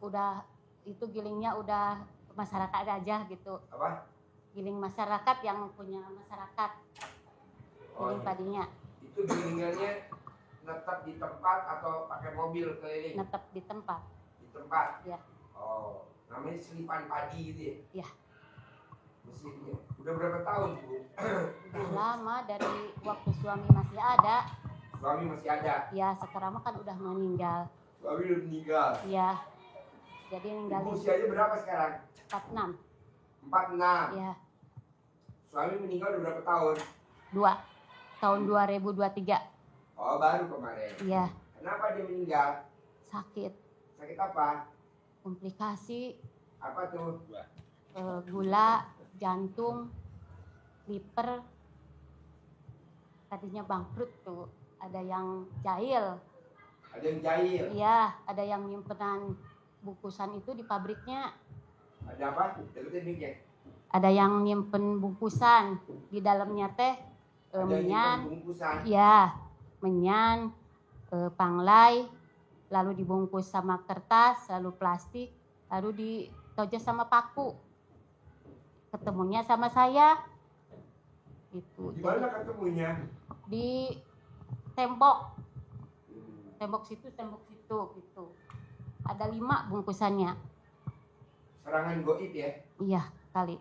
udah itu gilingnya udah masyarakat aja gitu. Apa? Giling masyarakat yang punya masyarakat. Giling padinya. Itu gilingannya netap di tempat atau pakai mobil keliling? Netap di tempat. Di tempat? Ya. Oh, namanya selipan padi gitu ya? Ya. Mesinnya. Udah berapa tahun, Bu? Udah lama, dari waktu suami masih ada. Suami masih ada? Ya, sekarang kan udah meninggal. Suami udah meninggal? Iya. Jadi ninggalin. Usianya berapa sekarang? 46. 46? Iya. Suami meninggal udah berapa tahun? 2. Tahun 2023. Oh, baru kemarin? Iya. Kenapa dia meninggal? Sakit. Sakit apa? Komplikasi. Apa tuh? Gula, jantung, liver. Tadinya bangkrut tuh. Ada yang jahil. Ada yang jahil? Iya, ada yang nyimpenan bungkusan itu di pabriknya. Ada apa? Deketin mic-nya. Ada yang nyimpen bungkusan di dalamnya teh menyan. Bungkusan? Iya, menyan, panglai, lalu dibungkus sama kertas, lalu plastik, lalu ditojos sama paku. Ketemunya sama saya. Itu. Di mana ketemunya? Di tembok. Tembok situ gitu. Ada 5 bungkusannya. Serangan goib ya? Iya, kali.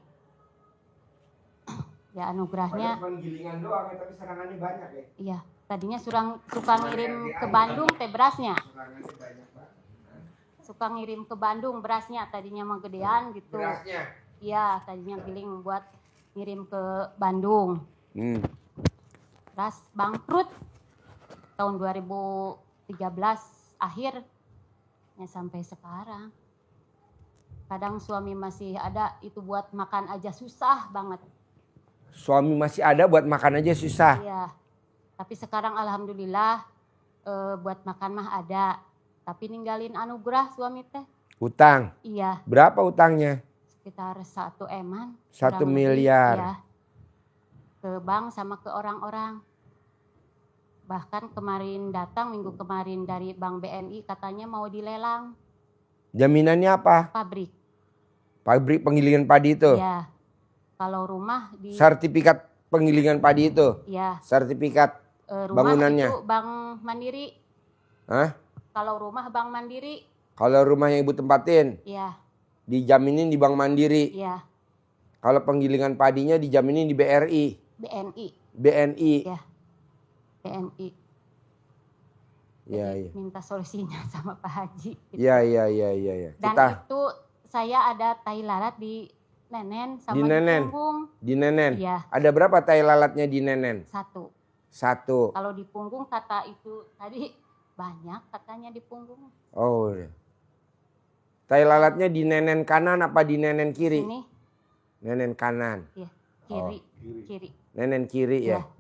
Ya anugerahnya. Padahal cuma gilingan doang ya, tapi serangannya banyak ya? Iya, tadinya suka ngirim ke Bandung teh berasnya. Serangannya banyak banget. Suka ngirim ke Bandung berasnya, tadinya mah gedean gitu. Berasnya? Iya, tadinya giling buat ngirim ke Bandung. Beras bangkrut tahun 2013 akhirnya sampai sekarang. Kadang suami masih ada, itu buat makan aja susah banget. Suami masih ada, buat makan aja susah? Iya, tapi sekarang alhamdulillah buat makan mah ada. Tapi ninggalin anugerah suami teh. Utang? Iya. Berapa utangnya? Sekitar 1 eman. 1 miliar? Iya. Ke bank sama ke orang-orang. Bahkan kemarin datang, minggu kemarin dari Bank BNI katanya mau dilelang. Jaminannya apa? Pabrik. Pabrik penggilingan padi itu? Iya. Kalau rumah di... Sertifikat penggilingan padi itu? Iya. Sertifikat rumah bangunannya? Itu Bank Mandiri. Hah? Kalau rumah Bank Mandiri. Kalau rumah yang ibu tempatin? Iya. Dijaminin di Bank Mandiri? Iya. Kalau penggilingan padinya dijaminin di BRI? BNI. BNI? Iya. BNI. Iya, iya. Minta solusinya sama Pak Haji. Iya, iya, iya, iya. Dan itu saya ada tai lalat di Nenen sama di punggung. Di Nenen? Iya. Ada berapa tai lalatnya di Nenen? 1. Kalau di punggung kata itu tadi banyak katanya di punggung. Oh. Tai lalatnya di Nenen kanan apa di Nenen kiri? Ini. Nenen kanan. Iya, kiri. Oh. Kiri. Nenen kiri ya? Iya.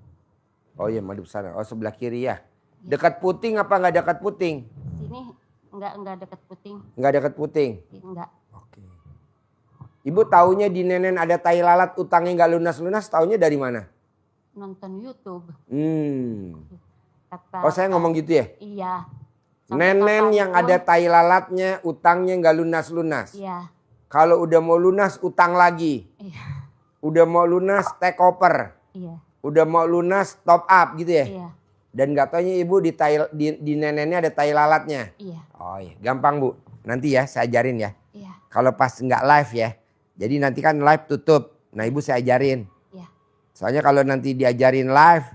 Oh iya, madep sana. Oh, sebelah kiri ya. Dekat puting apa nggak dekat puting? Sini enggak dekat puting. Nggak dekat puting? Enggak. Oke. Ibu taunya di Nenen ada tai lalat utangnya nggak lunas-lunas, taunya dari mana? Nonton YouTube. Oh, saya ngomong gitu ya? Iya. Nenen yang ada tai lalatnya utangnya nggak lunas-lunas. Iya. Kalau udah mau lunas utang lagi. Iya. Udah mau lunas take over. Iya. Udah mau lunas top up gitu ya? Iya. Dan gak taunya ibu di nenennya ada tai lalatnya? Iya. Oh iya, gampang Bu. Nanti ya saya ajarin ya. Iya. Kalau pas nggak live ya. Jadi nanti kan live tutup. Nah ibu saya ajarin. Iya. Soalnya kalau nanti diajarin live,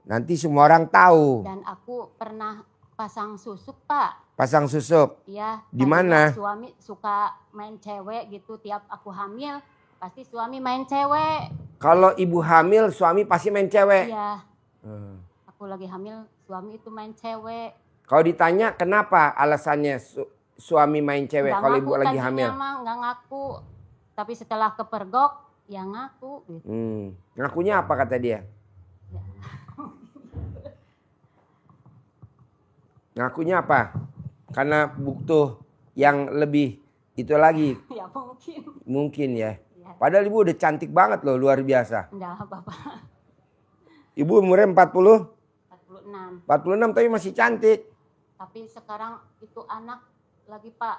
nanti semua orang tahu. Dan aku pernah pasang susuk Pak. Pasang susuk? Iya. Di mana? Suami suka main cewek gitu, tiap aku hamil pasti suami main cewek. Kalau ibu hamil suami pasti main cewek? Iya. Aku lagi hamil suami itu main cewek. Kalau ditanya kenapa alasannya suami main cewek kalau ibu lagi hamil? Nggak ngaku. Tapi setelah kepergok ya ngaku gitu. Ngakunya apa kata dia? Ya. Ngakunya apa? Karena butuh yang lebih itu lagi. Ya mungkin. Mungkin ya. Ya. Padahal ibu udah cantik banget loh, luar biasa. Enggak apa-apa. Ibu umurnya 40? 46. 46 tapi masih cantik. Tapi sekarang itu anak lagi Pak.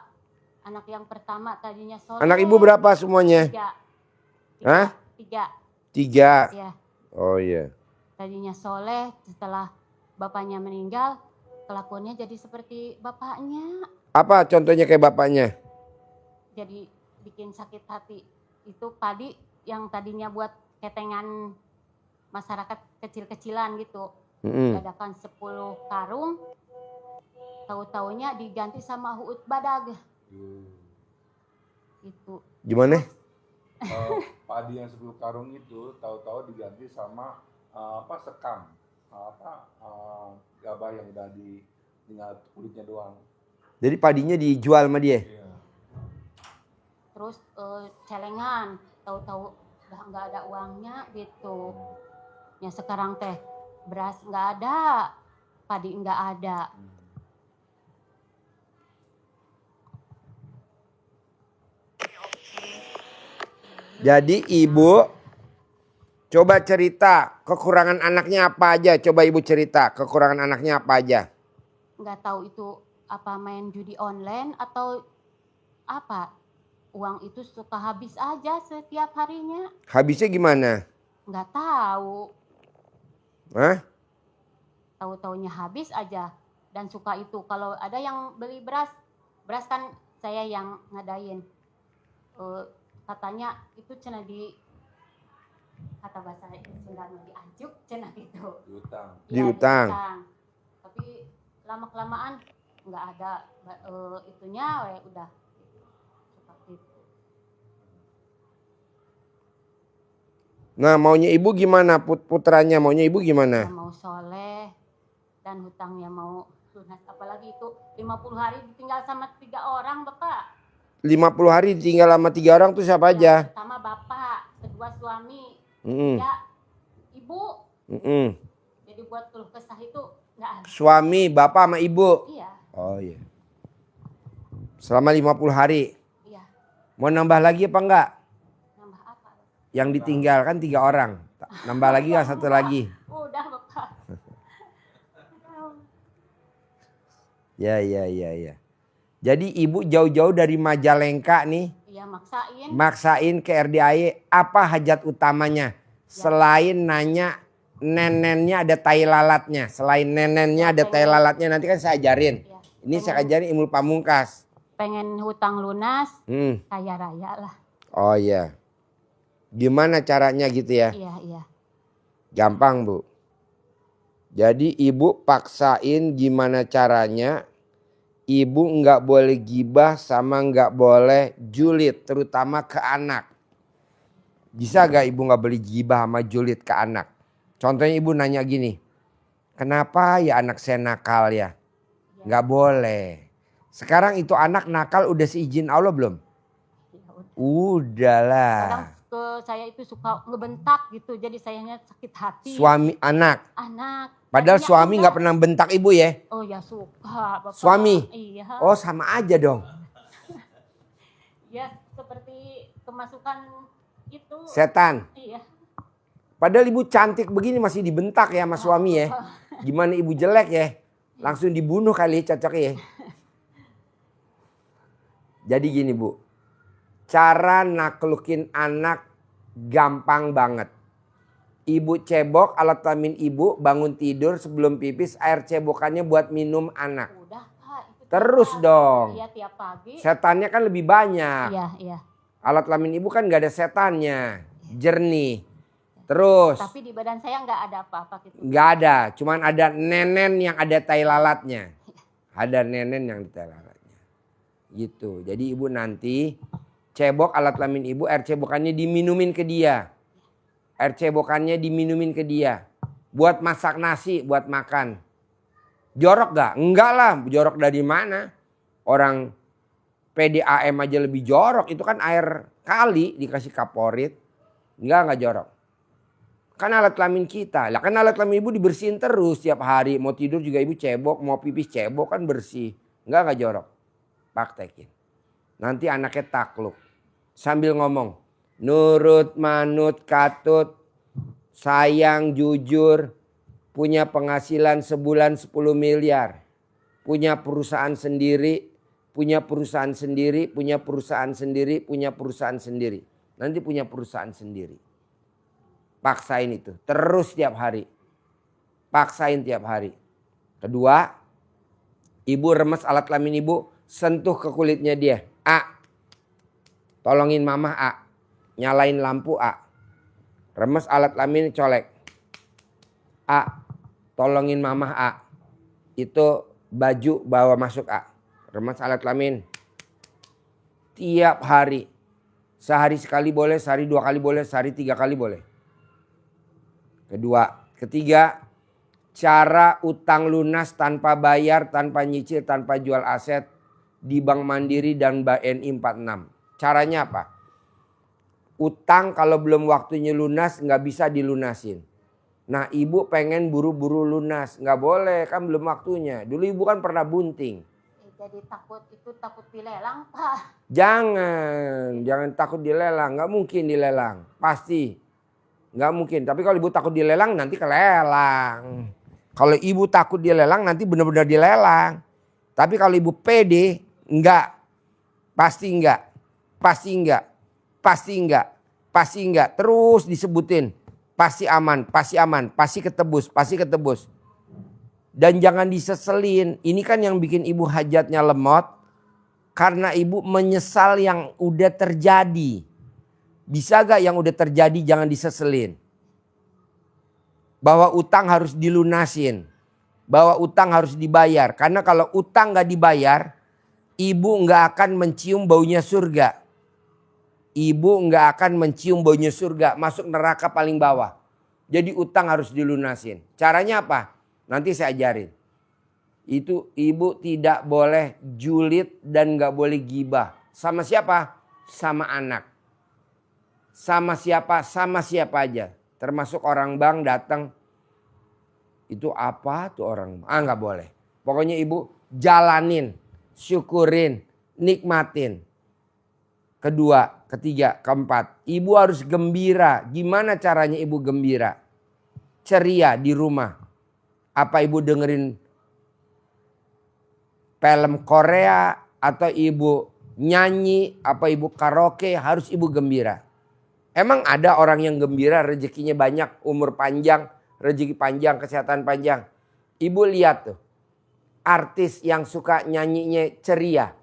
Anak yang pertama tadinya soleh. Anak ibu berapa semuanya? 3. Hah? 3. 3. Ya. Oh iya. Tadinya soleh, setelah bapaknya meninggal, kelakuannya jadi seperti bapaknya. Apa contohnya kayak bapaknya? Jadi bikin sakit hati. Itu padi yang tadinya buat ketengan masyarakat kecil-kecilan gitu. Dadakan 10 karung, tahu-taunya diganti sama huut badag. Itu. Gimana? Padi yang 10 karung itu tahu-tahu diganti sama sekam, gabah yang udah tinggal kulitnya doang. Jadi padinya dijual sama dia? Iya. Terus celengan, tahu-tahu udah nggak ada uangnya gitu. Ya sekarang teh beras nggak ada, padi nggak ada. Jadi ibu coba cerita kekurangan anaknya apa aja. Coba ibu cerita kekurangan anaknya apa aja. Nggak tahu itu apa main judi online atau apa. Uang itu suka habis aja setiap harinya. Habisnya gimana? Nggak tahu. Hah? Tahu-taunya habis aja. Dan suka itu kalau ada yang beli beras kan saya yang ngadain. Katanya itu cenah di kata bahasa Sundanya diajuk cenah gitu. Diutang. Ya, Diutang. Tapi lama kelamaan nggak ada itunya, udah seperti itu. Nah maunya ibu gimana? Putranya maunya ibu gimana? Mau soleh dan hutangnya mau lunas, apalagi itu 50 hari ditinggal sama 3 orang Bapak. 50 hari tinggal sama 3 orang tuh siapa aja? Pertama bapak, kedua suami, Mm-mm. ya ibu. Mm-mm. Jadi buat keluh kesah itu nggak ada. Suami, bapak sama ibu? Iya, Oh iya. Selama 50 hari. iya. Mau nambah lagi apa enggak? Nambah apa? Yang ditinggalkan 3 orang. Nambah lagi nggak 1 lagi? Udah Bapak. Ya. Jadi ibu jauh-jauh dari Majalengka nih. Iya maksain. Maksain ke RDAY. Apa hajat utamanya? Selain nanya nenennya ada tai lalatnya. Selain nenennya ada tai lalatnya. Nanti kan saya ajarin. Ya. Ini saya ajarin ilmu pamungkas. Pengen hutang lunas, kaya raya lah. Oh iya. Gimana caranya gitu ya? Iya. Gampang bu. Jadi ibu paksain gimana caranya. Ibu nggak boleh gibah sama nggak boleh julid. Terutama ke anak. Bisa gak ibu nggak boleh gibah sama julid ke anak? Contohnya ibu nanya gini. Kenapa ya anak saya nakal ya? Nggak boleh. Sekarang itu anak nakal udah seizin Allah belum? Ya, udah. Udahlah. Kadang saya itu suka ngebentak gitu, jadi sayanya sakit hati. Suami anak. Padahal Tadinya suami enggak. nggak pernah bentak ibu ya? Oh ya suka Bapak. Suami? Iya. Oh sama aja dong. Ya seperti kemasukan itu. Setan. Iya. Padahal ibu cantik begini masih dibentak ya sama suami ya. Gimana ibu jelek ya? Langsung dibunuh kali cocok ya. Jadi gini bu. Cara naklukin anak gampang banget. Ibu cebok alat kelamin ibu bangun tidur sebelum pipis air cebokannya buat minum anak. Udah Pak. Itu Terus tiap dong. Iya tiap pagi. Setannya kan lebih banyak. Iya. Alat kelamin ibu kan gak ada setannya. Jernih. Terus. Tapi di badan saya nggak ada apa-apa gitu. Nggak ada, cuman ada nenen yang ada tai lalatnya. Ada nenen yang ada tai lalatnya. Gitu. Jadi ibu nanti cebok alat kelamin ibu, air cebokannya diminumin ke dia. Air cebokannya diminumin ke dia. Buat masak nasi, buat makan. Jorok gak? Enggak lah, jorok dari mana? Orang PDAM aja lebih jorok. Itu kan air kali dikasih kaporit. Enggak jorok. Kan alat kelamin kita. Lah kan alat kelamin ibu dibersihin terus tiap hari. Mau tidur juga ibu cebok, mau pipis cebok kan bersih. Enggak jorok. Praktekin. Nanti anaknya takluk. Sambil ngomong. Nurut, manut, katut. Sayang, jujur. Punya penghasilan sebulan 10 miliar. Punya perusahaan sendiri. punya perusahaan sendiri, punya perusahaan sendiri, punya perusahaan sendiri. Nanti punya perusahaan sendiri. Paksain itu, terus tiap hari. Paksain tiap hari. Kedua, ibu remes alat kelamin ibu, sentuh ke kulitnya dia. A. Tolongin mama A. Nyalain lampu A. Remes alat kelamin colek. A. Tolongin mama A. Itu baju bawa masuk A. Remes alat kelamin. Tiap hari. Sehari sekali boleh, sehari 2 kali boleh, sehari 3 kali boleh. Ketiga, cara utang lunas tanpa bayar, tanpa nyicil, tanpa jual aset di Bank Mandiri dan BNI 46. Caranya apa? Utang kalau belum waktunya lunas nggak bisa dilunasin. Nah ibu pengen buru-buru lunas, nggak boleh kan belum waktunya. Dulu ibu kan pernah bunting. Jadi takut dilelang, Pak. Jangan takut dilelang, nggak mungkin dilelang, pasti. Nggak mungkin, tapi kalau ibu takut dilelang nanti kelelang. Kalau ibu takut dilelang nanti benar-benar dilelang. Tapi kalau ibu pede, enggak. Pasti enggak. Pasti enggak. Pasti enggak. Pasti enggak. Terus disebutin. Pasti aman, pasti aman, pasti ketebus, pasti ketebus. Dan jangan diseselin. Ini kan yang bikin ibu hajatnya lemot. Karena ibu menyesal yang udah terjadi. Bisa gak yang udah terjadi jangan diseselin. Bahwa utang harus dilunasin. Bahwa utang harus dibayar. Karena kalau utang gak dibayar, ibu gak akan mencium baunya surga. Ibu gak akan mencium baunya surga. Masuk neraka paling bawah. Jadi utang harus dilunasin. Caranya apa? Nanti saya ajarin. Itu ibu tidak boleh julid dan gak boleh gibah. Sama siapa? Sama anak. Sama siapa aja. Termasuk orang bank datang. Itu apa tuh orang? Nggak boleh. Pokoknya ibu jalanin, syukurin, nikmatin. Kedua, ketiga, keempat. Ibu harus gembira. Gimana caranya ibu gembira? Ceria di rumah. Apa ibu dengerin film Korea? Atau ibu nyanyi? Apa ibu karaoke? Harus ibu gembira. Emang ada orang yang gembira rezekinya banyak, umur panjang, rezeki panjang, kesehatan panjang. Ibu lihat tuh, artis yang suka nyanyinya ceria,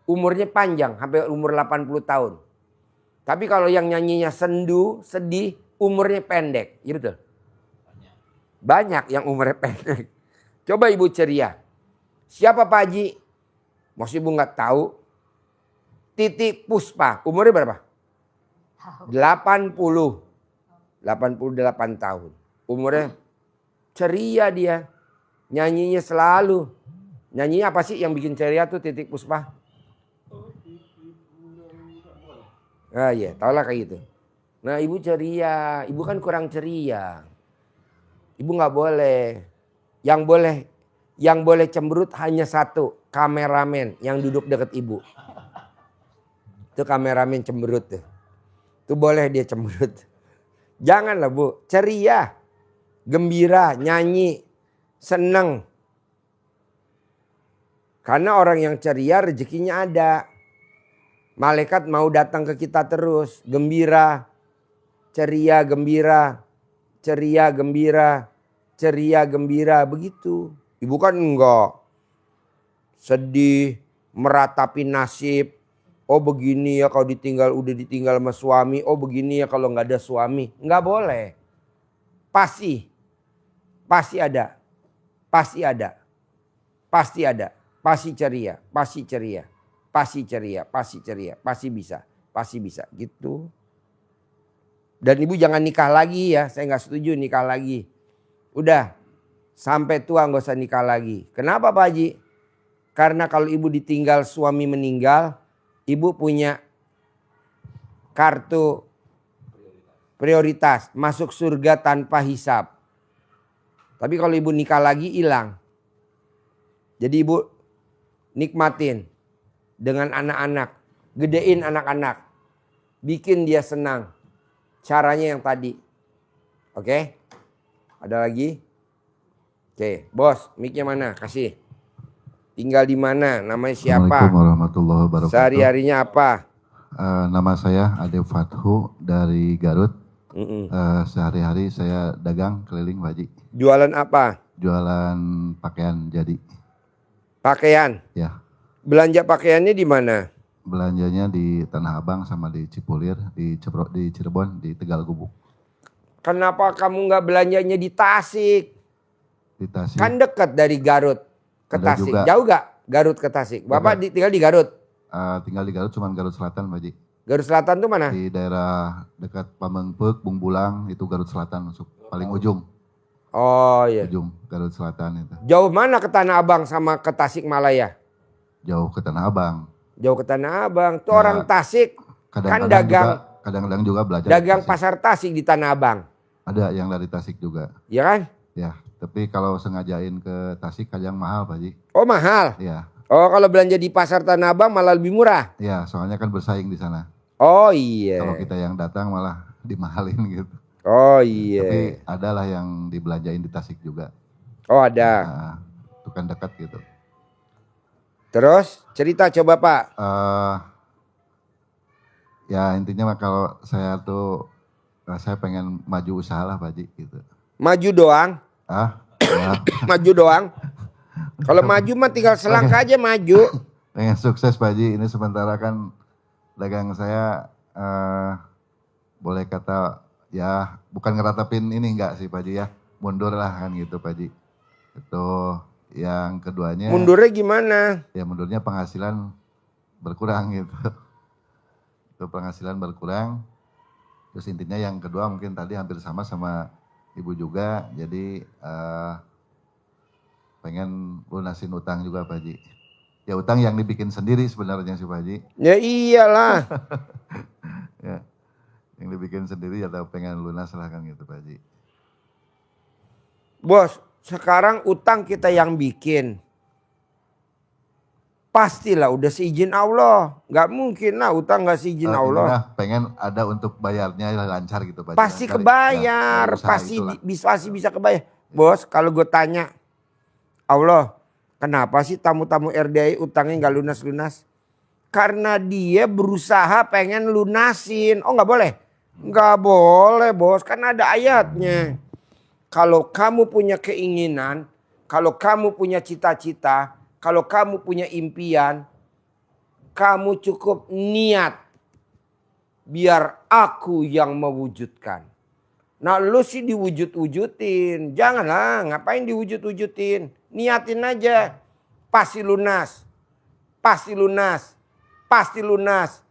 umurnya panjang sampai umur 80 tahun. Tapi kalau yang nyanyinya sendu, sedih, umurnya pendek. Iya betul? Banyak yang umurnya pendek. Coba ibu ceria. Siapa Pak Haji? Masih ibu nggak tahu. Titiek Puspa, umurnya berapa? 88 tahun. Umurnya ceria dia. Nyanyinya selalu. Nyanyinya apa sih yang bikin ceria tuh Titiek Puspa? Ah iya, tau lah kayak gitu. Nah ibu ceria. Ibu kan kurang ceria. Ibu gak boleh. Yang boleh cemberut hanya satu. Kameramen yang duduk deket ibu. Itu kameramen cemberut tuh. Itu boleh dia cemberut. Janganlah bu, ceria, gembira, nyanyi, seneng. Karena orang yang ceria rezekinya ada. Malaikat mau datang ke kita terus. Gembira, ceria, gembira, ceria, gembira, ceria, gembira. Begitu. Ibu kan enggak. Sedih, meratapi nasib. Oh begini ya kalau udah ditinggal sama suami. Oh begini ya kalau nggak ada suami. Nggak boleh. Pasti ada. Pasti ada. Pasti ada. Pasti ceria. Pasti ceria. Pasti ceria. Pasti ceria. Pasti bisa. Pasti bisa. Gitu. Dan ibu jangan nikah lagi ya. Saya nggak setuju nikah lagi. Udah. Sampai tua nggak usah nikah lagi. Kenapa Pak Haji? Karena kalau ibu ditinggal suami meninggal. Ibu punya kartu prioritas. Masuk surga tanpa hisap. Tapi kalau ibu nikah lagi hilang. Jadi ibu nikmatin. Dengan anak-anak. Gedein anak-anak. Bikin dia senang. Caranya yang tadi. Oke? Ada lagi? Oke, bos, mic-nya mana? Kasih. Tinggal di mana? Namanya siapa? Assalamualaikum warahmatullahi wabarakatuh. Sehari-harinya apa? Nama saya Ade Fathu dari Garut. Mm-mm. Sehari-hari saya dagang keliling Pak Haji. Jualan apa? Jualan pakaian jadi. Pakaian. Ya, Belanja pakaiannya di mana? belanjanya di Tanah Abang sama di Cipulir, di Cirebon, di Tegal Gubuk. Kenapa kamu nggak belanjanya di Tasik? Di Tasik. Kan dekat dari Garut ke Ada Tasik. juga. Jauh gak Garut ke Tasik? Bapak tinggal di Garut? Tinggal di Garut, cuman Garut Selatan Pak Haji. Garut Selatan tuh mana? Di daerah dekat Pamengpeuk, Bungbulang, itu Garut Selatan masuk. Paling ujung, Oh iya. ujung Garut Selatan itu. Jauh mana ke Tanah Abang sama ke Tasik Malaya? Jauh ke Tanah Abang. Jauh ke Tanah Abang. Tuh Ya, orang Tasik Kadang-kadang juga belajar. dagang di Tasik. pasar Tasik di Tanah Abang. Ada yang dari Tasik juga. Ya kan? Ya, tapi kalau sengajain ke Tasik kadang mahal Pak Haji. Oh mahal. Ya, Oh kalau belanja di pasar Tanah Abang malah lebih murah. ya soalnya kan bersaing di sana. Oh iya. Kalau kita yang datang malah dimahalin gitu. Oh iya. Tapi adalah yang dibelanjain di Tasik juga. Oh ada. Nah, itu kan dekat gitu. Terus cerita coba Pak. Ya intinya mah kalau saya tuh saya pengen maju usaha lah Pak Haji gitu. Maju doang. Ya, Maju doang. Kalau maju mah tinggal selangkah aja maju. pengen sukses Pak Haji. Ini sementara kan dagang saya boleh kata ya bukan ngeratapin ini enggak sih Pak Haji ya. Mundur lah kan gitu Pak Haji. Itu yang keduanya. Mundurnya gimana? Ya mundurnya penghasilan berkurang gitu. Itu penghasilan berkurang. Terus intinya yang kedua mungkin tadi hampir sama ibu juga. Jadi pengen lunasin utang juga Pak Haji. Ya utang yang dibikin sendiri sebenarnya sih Pak Haji. Ya iyalah. Ya, yang dibikin sendiri atau pengen lunas lah kan gitu Pak Haji. Bos, sekarang utang kita yang bikin. Pastilah udah seizin Allah. Gak mungkin lah utang gak seizin Allah. Inilah pengen ada untuk bayarnya lancar gitu Pak Haji. Pasti Lancar, kebayar. ya, usaha Pasti itulah. pasti bisa kebayar. Bos, kalau gue tanya, Allah, kenapa sih tamu-tamu RDI utangnya gak lunas-lunas? Karena dia berusaha pengen lunasin. Oh gak boleh? Gak boleh bos, kan ada ayatnya. Kalau kamu punya keinginan, kalau kamu punya cita-cita, kalau kamu punya impian, kamu cukup niat. Biar aku yang mewujudkan. Nah lu sih diwujud-wujudin. Janganlah, ngapain diwujud-wujudin. Niatin aja. Pasti lunas. Pasti lunas. Pasti lunas.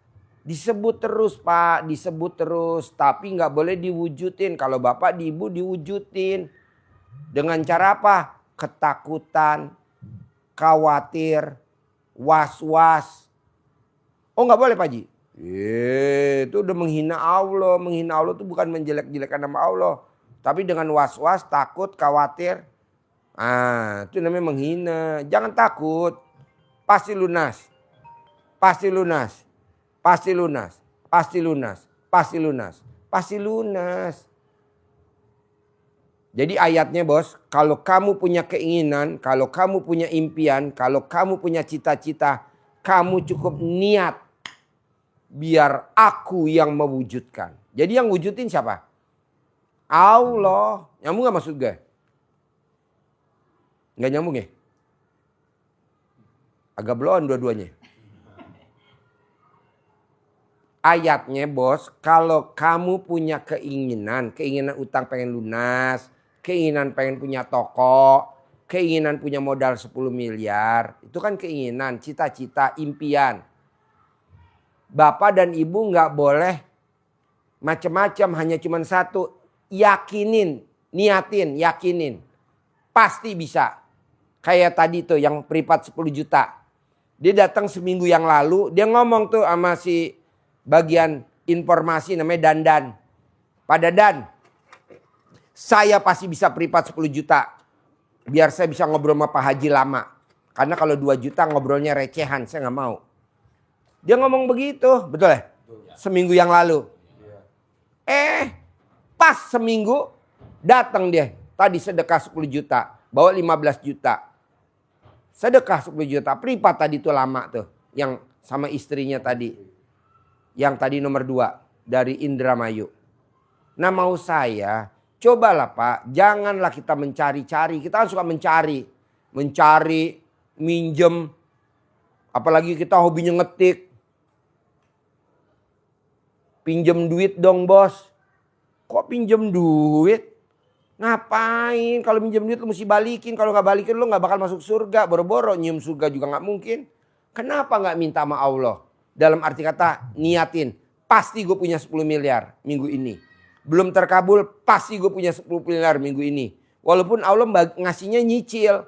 Disebut terus Pak, disebut terus. Tapi nggak boleh diwujudin. Kalau bapak di ibu diwujudin. Dengan cara apa? Ketakutan, khawatir, was-was. Oh nggak boleh Pak Haji? Itu udah menghina Allah. Menghina Allah itu bukan menjelek-jelekan nama Allah. Tapi dengan was-was, takut, khawatir. Itu namanya menghina. Jangan takut. Pasti lunas. Pasti lunas. Pasti lunas. Pasti lunas. Pasti lunas. Pasti lunas. Jadi ayatnya bos, kalau kamu punya keinginan, kalau kamu punya impian, kalau kamu punya cita-cita, kamu cukup niat. Biar aku yang mewujudkan. Jadi yang wujudin siapa? Allah. Nyambung gak maksud gue? Gak nyambung ya? Agak blown dua-duanya. Ayatnya bos, kalau kamu punya keinginan utang pengen lunas, keinginan pengen punya toko, keinginan punya modal 10 miliar. Itu kan keinginan, cita-cita, impian. Bapak dan ibu nggak boleh macam-macam, hanya cuma satu. Yakinin, niatin, yakinin. Pasti bisa. Kayak tadi tuh yang privat 10 juta. Dia datang seminggu yang lalu, dia ngomong tuh sama si bagian informasi namanya Dandan. Pak Dadan, saya pasti bisa privat 10 juta. Biar saya bisa ngobrol sama Pak Haji lama. Karena kalau 2 juta ngobrolnya recehan, saya nggak mau. Dia ngomong begitu, betul ya? Seminggu yang lalu. Pas seminggu datang dia. Tadi sedekah 10 juta, bawa 15 juta. Sedekah 10 juta. Pripat tadi tuh lama tuh. Yang sama istrinya tadi. Yang tadi nomor 2. Dari Indramayu. Nah mau saya. Cobalah Pak. Janganlah kita mencari-cari. Kita kan suka mencari. Mencari. Minjem. Apalagi kita hobinya ngetik. Pinjem duit dong bos. Kok pinjem duit? Ngapain? Kalau minjem duit lu mesti balikin. Kalau gak balikin lu gak bakal masuk surga. Boro-boro nyium surga juga gak mungkin. Kenapa gak minta sama Allah? Dalam arti kata niatin. Pasti gue punya 10 miliar minggu ini. Belum terkabul pasti gue punya 10 miliar minggu ini. Walaupun Allah ngasihnya nyicil.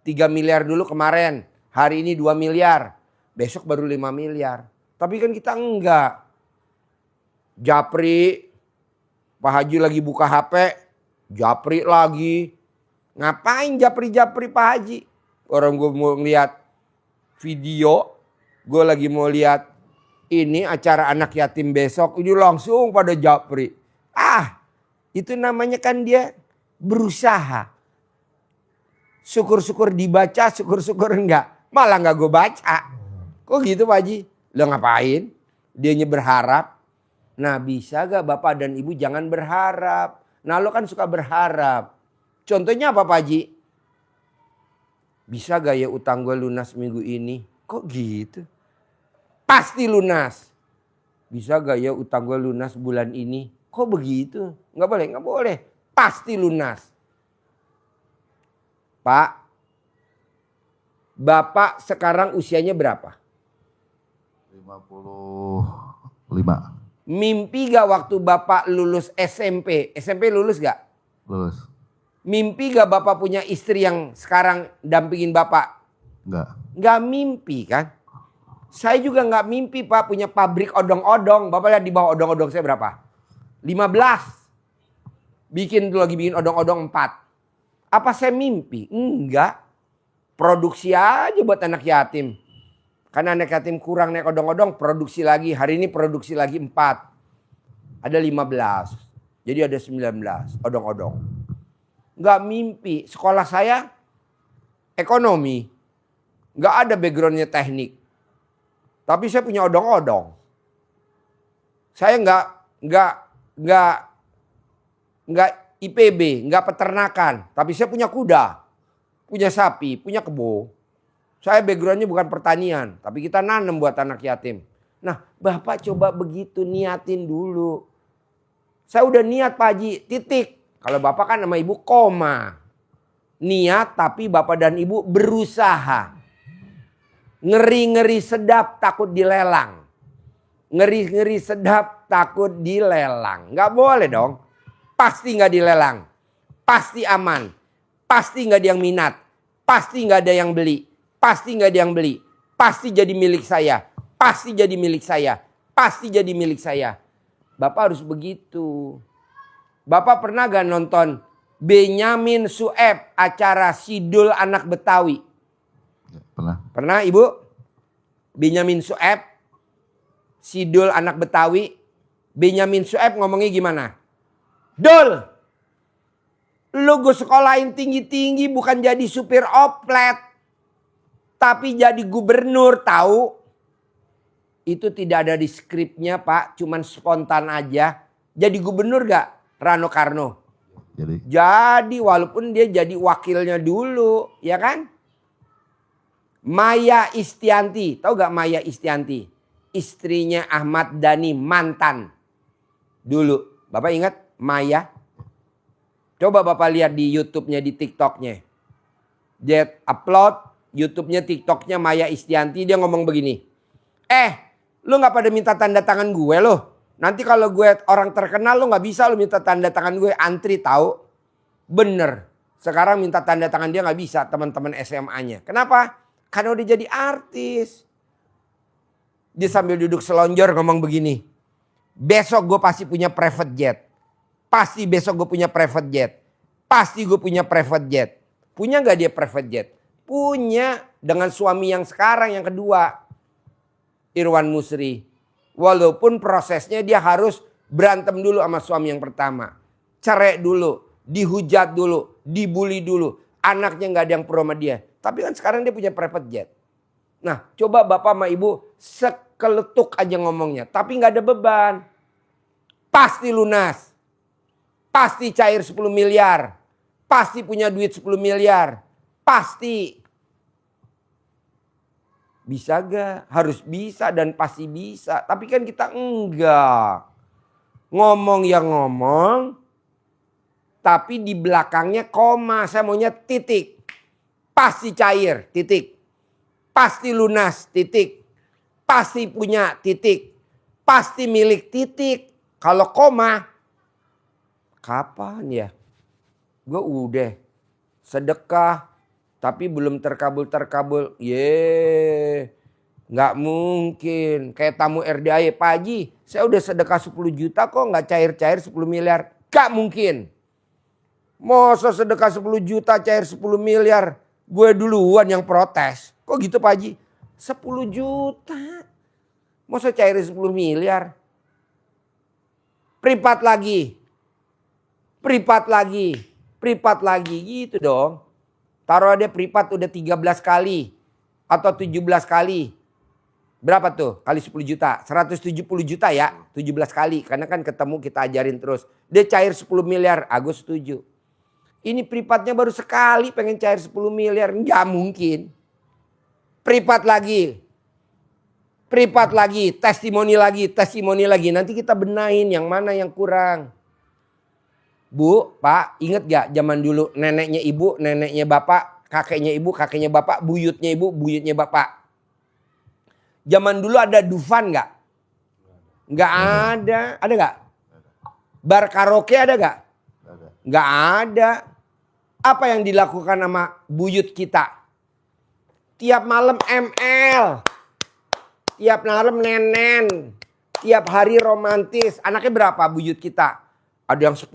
3 miliar dulu kemarin. Hari ini 2 miliar. Besok baru 5 miliar. Tapi kan kita enggak. Japri. Pak Haji lagi buka HP. Japri lagi. Ngapain japri-japri Pak Haji? Orang gue mau lihat video. Gue lagi mau lihat ini acara anak yatim besok. Ini langsung pada japri. Itu namanya kan dia berusaha. Syukur-syukur dibaca, syukur-syukur enggak. Malah enggak gue baca. Kok gitu Pak Haji? Lo ngapain? Dianya berharap. Nah bisa gak Bapak dan Ibu jangan berharap. Nah lo kan suka berharap. Contohnya apa Pak Haji? Bisa gak ya utang gue lunas minggu ini? Kok gitu? Pasti lunas. Bisa gak ya utang gue lunas bulan ini? Kok begitu? Gak boleh, gak boleh. Pasti lunas. Pak, Bapak sekarang usianya berapa? 55. Mimpi gak waktu Bapak lulus SMP? SMP lulus gak? Lulus. Mimpi gak Bapak punya istri yang sekarang dampingin Bapak? Enggak. Gak mimpi kan? Saya juga gak mimpi Pak punya pabrik odong-odong. Bapak lihat di bawah odong-odong saya berapa? 15. Bikin odong-odong 4. Apa saya mimpi? Enggak. Produksi aja buat anak yatim. Karena anak yatim kurang naik odong-odong, produksi lagi. Hari ini produksi lagi 4. Ada 15. Jadi ada 19 odong-odong. Nggak mimpi. Sekolah saya ekonomi. Nggak ada backgroundnya teknik. Tapi saya punya odong-odong. Saya nggak IPB, nggak peternakan. Tapi saya punya kuda, punya sapi, punya kebo. Saya backgroundnya bukan pertanian, tapi kita nanam buat anak yatim. Nah, Bapak coba begitu niatin dulu. Saya udah niat Pak Haji, titik. Kalau Bapak kan sama Ibu koma. Niat tapi Bapak dan Ibu berusaha. Ngeri-ngeri sedap takut dilelang. Ngeri-ngeri sedap takut dilelang. Nggak boleh dong. Pasti nggak dilelang. Pasti aman. Pasti nggak ada yang minat. Pasti nggak ada yang beli. Pasti nggak ada yang beli. Pasti jadi milik saya. Pasti jadi milik saya. Pasti jadi milik saya. Bapak harus begitu. Bapak pernah gak nonton Benyamin Sueb acara Sidul Anak Betawi? Pernah. Pernah Ibu? Benyamin Sueb Sidul Anak Betawi. Benyamin Sueb ngomongnya gimana? Dul, lu gue sekolahin tinggi-tinggi bukan jadi supir oplet. Tapi jadi gubernur, tahu? Itu tidak ada di skripnya Pak, cuman spontan aja. Jadi gubernur gak Rano Karno? Jadi walaupun dia jadi wakilnya dulu, ya kan? Maya Istianti, tahu gak Maya Istianti? Istrinya Ahmad Dhani, mantan. Dulu, Bapak ingat Maya? Coba Bapak lihat di YouTube-nya, di TikTok-nya. Dia upload YouTube-nya, TikTok-nya Maya Istianti, dia ngomong begini. Lu gak pada minta tanda tangan gue loh. Nanti kalau gue orang terkenal lu gak bisa lu minta tanda tangan gue, antri tahu. Bener. Sekarang minta tanda tangan dia gak bisa teman-teman SMA-nya. Kenapa? Karena udah jadi artis. Dia sambil duduk selonjor ngomong begini. Besok gue pasti punya private jet. Pasti besok gue punya private jet. Pasti gue punya private jet. Punya gak dia private jet? Punya, dengan suami yang sekarang yang kedua. Irwan Musri. Walaupun prosesnya dia harus berantem dulu sama suami yang pertama. Cerai dulu, dihujat dulu, dibully dulu. Anaknya gak ada yang pro sama dia. Tapi kan sekarang dia punya private jet. Nah, coba bapak sama ibu sekeletuk aja ngomongnya. Tapi nggak ada beban. Pasti lunas. Pasti cair 10 miliar. Pasti punya duit 10 miliar. Pasti. Bisa gak? Harus bisa dan pasti bisa. Tapi kan kita enggak. Ngomong ya ngomong. Tapi di belakangnya koma. Saya maunya titik. Pasti cair. Titik. Pasti lunas. Titik. Pasti punya. Titik. Pasti milik. Titik. Kalau koma. Kapan ya? Gue udah. Sedekah. Tapi belum terkabul. Nggak mungkin. Kayak tamu RDAY. Pak Haji, saya udah sedekah 10 juta kok nggak cair-cair 10 miliar. Nggak mungkin. Masa sedekah 10 juta cair 10 miliar. Gue duluan yang protes. Kok gitu Pak Haji? 10 juta. Masa cair 10 miliar. Privat lagi. Privat lagi. Gitu dong. Taruh ada privat udah 13 kali. Atau 17 kali. Berapa tuh? Kali 10 juta. 170 juta ya. 17 kali. Karena kan ketemu kita ajarin terus. Dia cair 10 miliar. Agus setuju. Ini privatnya baru sekali pengen cair 10 miliar. Nggak mungkin. Privat lagi. Testimoni lagi. Nanti kita benahin yang mana yang kurang. Bu, Pak, inget gak zaman dulu neneknya ibu, neneknya bapak, kakeknya ibu, kakeknya bapak, buyutnya ibu, buyutnya bapak. Zaman dulu ada Dufan gak? Gak ada. Ada gak? Bar karaoke ada gak? Gak ada. Apa yang dilakukan sama buyut kita? Tiap malam ML. Tiap malam nenen. Tiap hari romantis. Anaknya berapa buyut kita? Ada yang 10,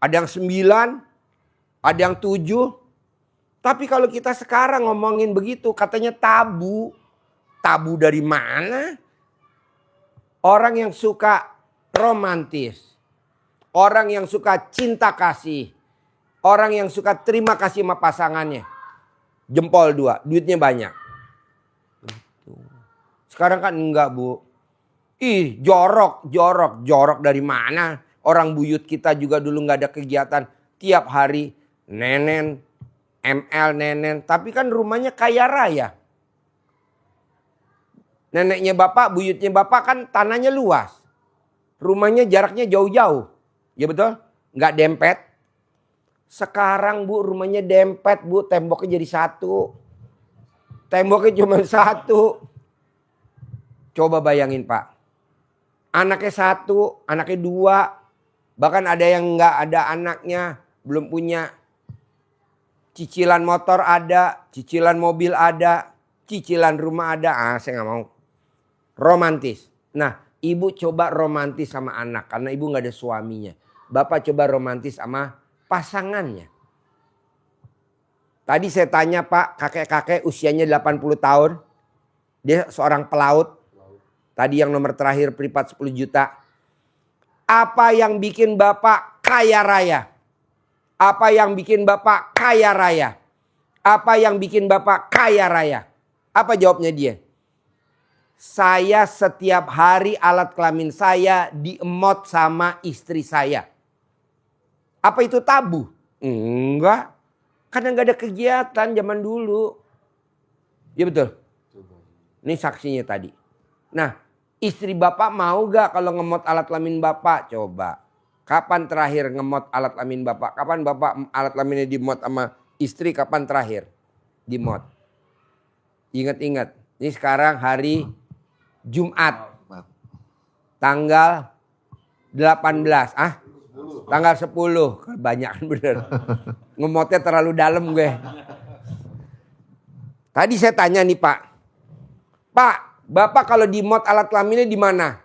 ada yang 9, ada yang 7. Tapi kalau kita sekarang ngomongin begitu katanya tabu. Tabu dari mana? Orang yang suka romantis. Orang yang suka cinta kasih. Orang yang suka terima kasih sama pasangannya. Jempol 2, duitnya banyak. Sekarang kan enggak Bu. Ih jorok dari mana? Orang buyut kita juga dulu nggak ada kegiatan. Tiap hari nenen, ML nenen. Tapi kan rumahnya kaya raya. Neneknya bapak, buyutnya bapak kan tanahnya luas. Rumahnya jaraknya jauh-jauh. Ya betul? Nggak dempet. Sekarang Bu rumahnya dempet Bu. Temboknya jadi 1. Temboknya cuma 1. Coba bayangin Pak. Anaknya 1, anaknya 2. Bahkan ada yang nggak ada anaknya, belum punya. Cicilan motor ada, cicilan mobil ada, cicilan rumah ada. Saya nggak mau. Romantis. Nah, ibu coba romantis sama anak karena ibu nggak ada suaminya. Bapak coba romantis sama pasangannya. Tadi saya tanya Pak, kakek-kakek usianya 80 tahun. Dia seorang pelaut. Tadi yang nomor terakhir privat 10 juta. Apa yang bikin Bapak kaya raya? Apa yang bikin Bapak kaya raya? Apa yang bikin Bapak kaya raya? Apa jawabnya dia? Saya setiap hari alat kelamin saya diemot sama istri saya. Apa itu tabu? Enggak. Karena nggak ada kegiatan zaman dulu. Ya betul. Ini saksinya tadi. Nah. Istri Bapak mau gak kalau ngemot alat kelamin Bapak? Coba. Kapan terakhir ngemot alat kelamin Bapak? Kapan Bapak alat kelaminnya dimot sama istri? Kapan terakhir dimot? Ingat-ingat. Ini sekarang hari Jumat. Tanggal 18. Tanggal 10. Kebanyakan bener. Ngemotnya terlalu dalam gue. Tadi saya tanya nih Pak. Pak. Bapak kalau di mod alat kelaminnya di mana?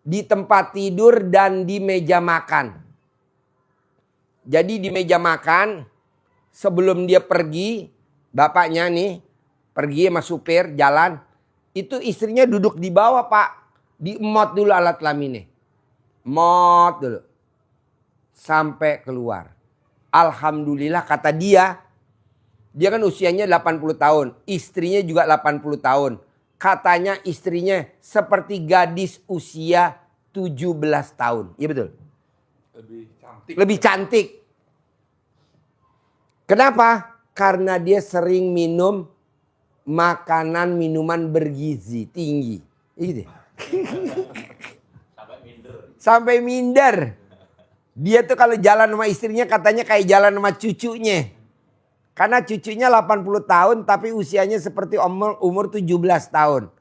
Di tempat tidur dan di meja makan. Jadi di meja makan sebelum dia pergi, bapaknya nih pergi sama supir jalan, itu istrinya duduk di bawah Pak. Di mod dulu alat kelaminnya. Mod dulu. Sampai keluar. Alhamdulillah kata dia, Dia kan usianya 80 tahun. Istrinya juga 80 tahun. Katanya istrinya seperti gadis usia 17 tahun. Iya betul? Lebih cantik. Lebih cantik. Kenapa? Karena dia sering minum makanan minuman bergizi tinggi. Gitu. Sampai minder. Dia tuh kalau jalan sama istrinya katanya kayak jalan sama cucunya. Karena cucunya 80 tahun tapi usianya seperti umur 17 tahun.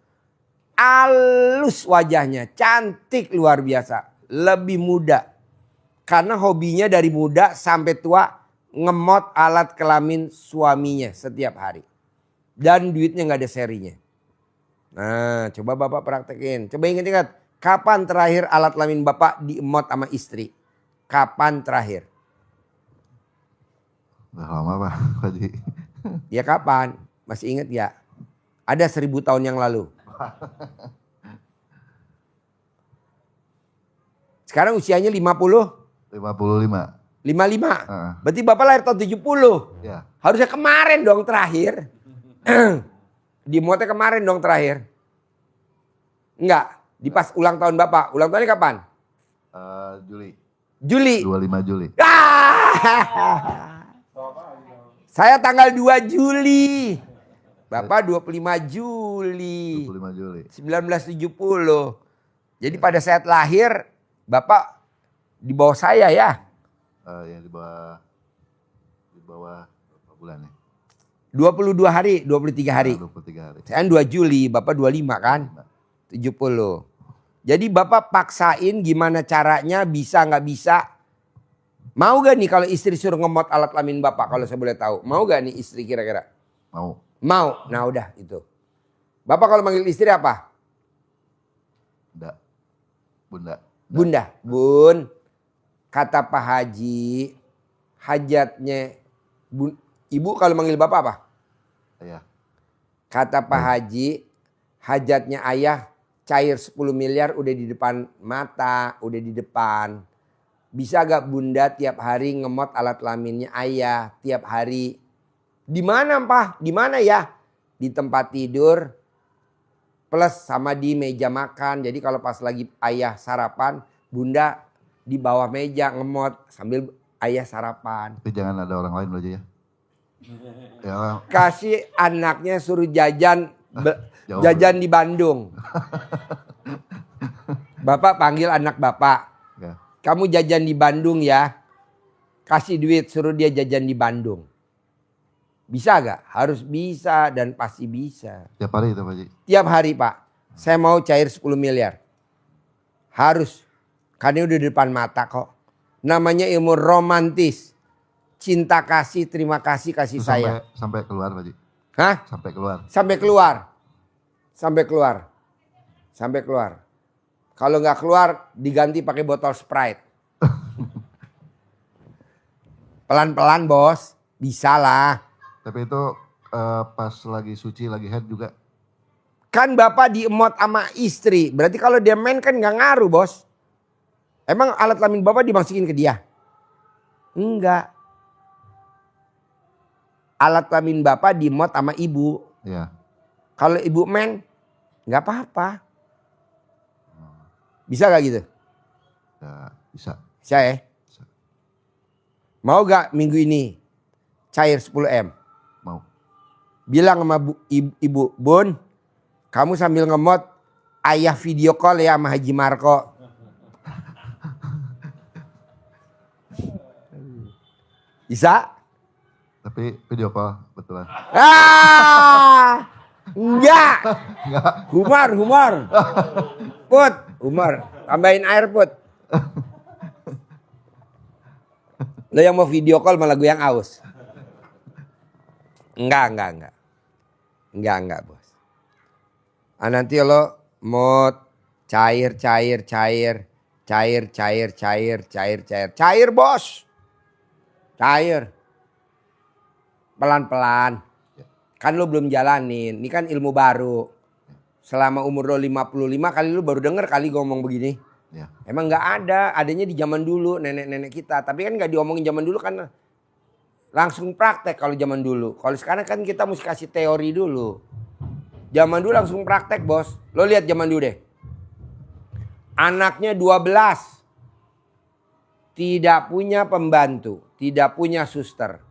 Halus wajahnya, cantik luar biasa. Lebih muda. Karena hobinya dari muda sampai tua ngemot alat kelamin suaminya setiap hari. Dan duitnya gak ada serinya. Nah coba Bapak praktekin. Coba ingat-ingat. Kapan terakhir alat kelamin Bapak diemot sama istri? Kapan terakhir? Udah lama Pak Haji. Ya kapan? Masih ingat ya? Ada 1000 tahun yang lalu. Sekarang usianya 50? 55. 55? Berarti Bapak lahir tahun 70? Ya. Harusnya kemarin dong terakhir. Di motnya kemarin dong terakhir. Enggak, di pas ulang tahun Bapak. Ulang tahunnya kapan? Juli. 25 Juli. Saya tanggal 2 Juli. Bapak 25 Juli. 25 Juli. 1970. Jadi pada saat lahir Bapak di bawah saya ya. Ya di bawah berapa bulan nih? 22 hari, 23 hari. 23 hari. Saya 2 Juli, Bapak 25 kan? 70. Jadi Bapak paksain gimana caranya, bisa nggak bisa. Mau gak nih kalau istri suruh ngemot alat kelamin Bapak kalau saya boleh tahu? Mau gak nih istri kira-kira? Mau. Mau. Nah udah itu. Bapak kalau manggil istri apa? Bunda. Bunda. Bun. Kata Pak Haji. Hajatnya. Ibu kalau manggil Bapak apa? Ayah. Kata Pak Haji. Hajatnya ayah cair 10 miliar udah di depan mata. Udah di depan. Bisa gak Bunda tiap hari ngemot alat kelaminnya ayah tiap hari? Di mana Pak? Di mana ya? Di tempat tidur plus sama di meja makan. Jadi kalau pas lagi ayah sarapan, Bunda di bawah meja ngemot sambil ayah sarapan. Tapi jangan ada orang lain aja ya. Ya. Kasih anaknya suruh jajan Jauh. jajan di Bandung. Bapak panggil anak Bapak. Ya. Kamu jajan di Bandung ya. Kasih duit suruh dia jajan di Bandung. Bisa gak? Harus bisa dan pasti bisa. Tiap hari itu Pak Haji. Tiap hari Pak. Saya mau cair 10 miliar. Harus. Karena udah di depan mata kok. Namanya ilmu romantis. Cinta kasih, terima kasih, kasih Itu sayang. sampai keluar Pak Haji. Hah? Sampai keluar. Sampai keluar. Sampai keluar. Sampai keluar. Kalau nggak keluar diganti pakai botol Sprite. Pelan-pelan bos. Bisa lah. Tapi itu pas lagi suci, lagi head juga. Kan Bapak diemot sama istri. Berarti kalau dia main kan nggak ngaruh bos. Emang alat kelamin Bapak dimasukin ke dia? Enggak. Alat kelamin Bapak diemot sama ibu. Iya. Kalau ibu main nggak apa-apa. Bisa gak gitu? Ya, bisa. Bisa ya? Bisa. Mau gak minggu ini cair 10M? Mau. Bilang sama ibu, Bun, kamu sambil ngemot ayah video call ya sama Haji Marco. Bisa? Tapi video call betulan. Enggak. Enggak. Humor. Put, humor. Tambahin air Put. Lo yang mau video call malah gue yang aus. Enggak bos. Nanti lo mau cair bos. Cair. Pelan-pelan. Kan lo belum jalanin. Ini kan ilmu baru. Selama umur lo 55 kali lo baru denger kali ngomong begini. Ya. Emang gak ada. Adanya di zaman dulu nenek-nenek kita. Tapi kan gak diomongin zaman dulu kan langsung praktek kalau zaman dulu. Kalau sekarang kan kita mesti kasih teori dulu. Zaman dulu langsung praktek, bos. Lo lihat zaman dulu deh. Anaknya 12. Tidak punya pembantu. Tidak punya suster.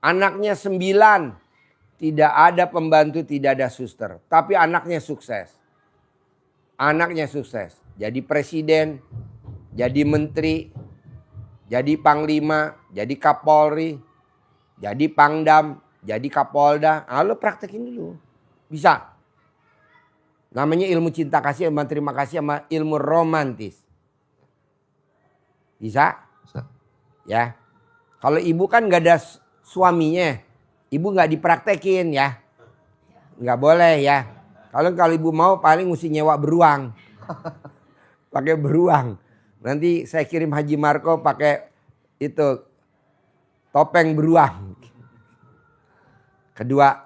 Anaknya 9. Tidak ada pembantu, tidak ada suster. Tapi anaknya sukses. Anaknya sukses. Jadi presiden. Jadi menteri. Jadi panglima, jadi kapolri, jadi pangdam, jadi kapolda. Lo praktekin dulu. Bisa. Namanya ilmu cinta kasih, ilmu terima kasih, sama ilmu romantis. Bisa? Bisa. Ya. Kalau ibu kan gak ada suaminya. Ibu gak dipraktekin ya. Gak boleh ya. Kalau ibu mau paling mesti nyewa beruang. Pakai beruang. Nanti saya kirim Haji Marco pakai itu topeng beruang. Kedua,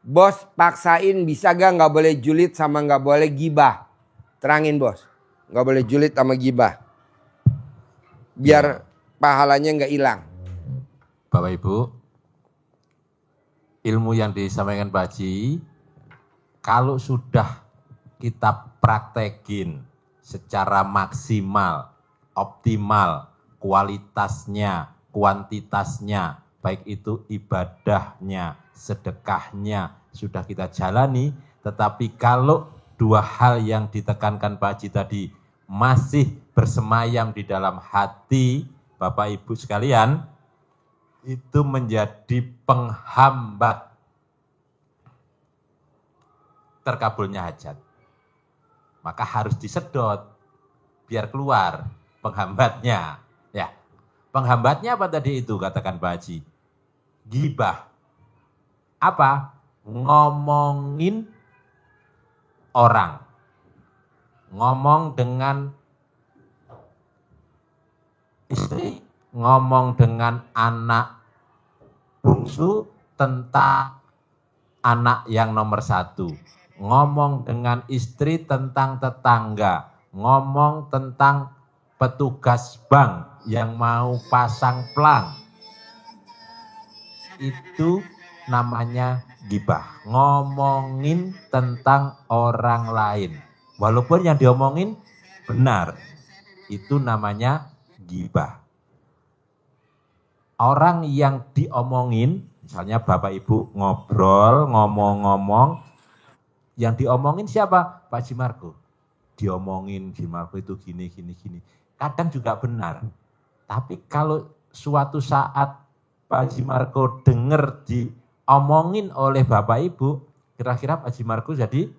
bos paksain bisa gak nggak boleh julid sama nggak boleh gibah. Terangin bos, nggak boleh julid sama gibah. Biar pahalanya nggak hilang. Bapak Ibu, ilmu yang disampaikan Pak Haji, kalau sudah kita praktekin secara maksimal, optimal, kualitasnya, kuantitasnya, baik itu ibadahnya, sedekahnya, sudah kita jalani. Tetapi kalau dua hal yang ditekankan Pak Haji tadi masih bersemayam di dalam hati Bapak Ibu sekalian, itu menjadi penghambat terkabulnya hajat. Maka harus disedot biar keluar penghambatnya. Ya, penghambatnya apa tadi itu katakan Pak Haji? Gibah. Apa? Ngomongin orang. Ngomong dengan istri, ngomong dengan anak bungsu tentang anak yang nomor 1. Ngomong dengan istri tentang tetangga, ngomong tentang petugas bank yang mau pasang plang. Itu namanya gibah, ngomongin tentang orang lain. Walaupun yang diomongin benar, itu namanya gibah. Orang yang diomongin, misalnya Bapak Ibu ngobrol, ngomong-ngomong, yang diomongin siapa? Pak Haji Marco. Diomongin Haji Marco itu gini. Kadang juga benar. Tapi kalau suatu saat Pak Haji Marco dengar diomongin oleh Bapak Ibu, kira-kira Pak Haji Marco jadi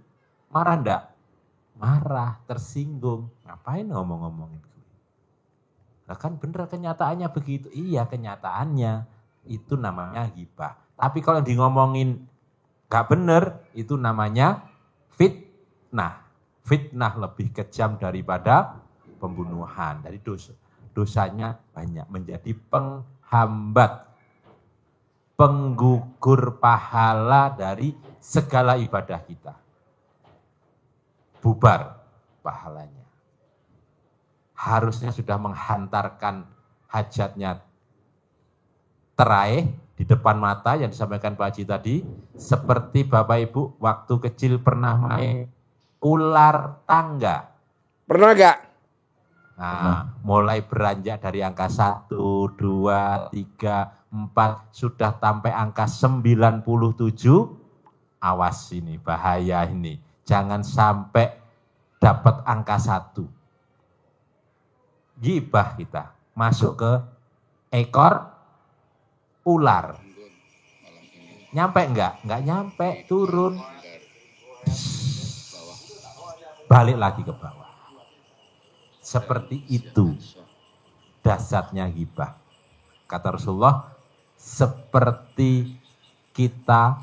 marah enggak? Marah, tersinggung. Ngapain ngomong-ngomongin? Nah kan benar kenyataannya begitu. Iya kenyataannya. Itu namanya gibah. Tapi kalau ngomongin gak benar, itu namanya fitnah. Fitnah lebih kejam daripada pembunuhan. Jadi dosanya banyak, menjadi penghambat, penggugur pahala dari segala ibadah kita. Bubar pahalanya. Harusnya sudah menghantarkan hajatnya teraih di depan mata yang disampaikan Pak Haji tadi, seperti Bapak Ibu waktu kecil pernah main ular tangga. Pernah gak? Nah, mulai beranjak dari angka 1, 2, 3, 4, sudah sampai angka 97, awas ini, bahaya ini. Jangan sampai dapat angka 1. Gibah kita, masuk ke ekor ular. Nyampe enggak? Enggak nyampe, turun. Balik lagi ke bawah. Seperti itu dahsyatnya gibah. Kata Rasulullah, seperti kita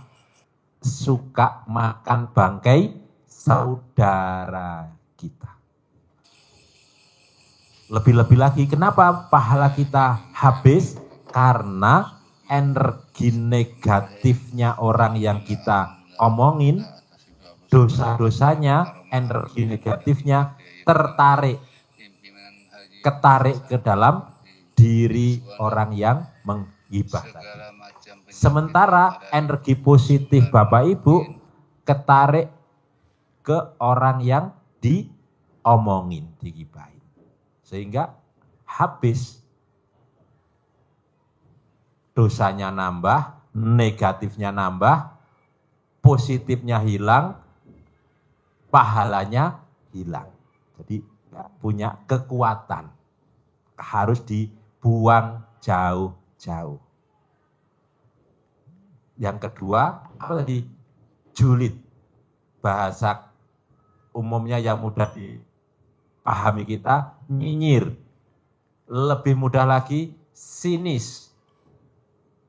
suka makan bangkai saudara kita. Lebih-lebih lagi, kenapa pahala kita habis? Karena energi negatifnya orang yang kita omongin, dosa-dosanya, energi negatifnya ketarik ke dalam diri orang yang menggibah tadi. Sementara energi positif Bapak Ibu ketarik ke orang yang diomongin, digibahin. Sehingga habis, dosanya nambah, negatifnya nambah, positifnya hilang, pahalanya hilang. Jadi nggak punya kekuatan, harus dibuang jauh-jauh. Yang kedua, apa tadi? Julid. Bahasa umumnya yang mudah dipahami kita, nyinyir. Lebih mudah lagi, sinis.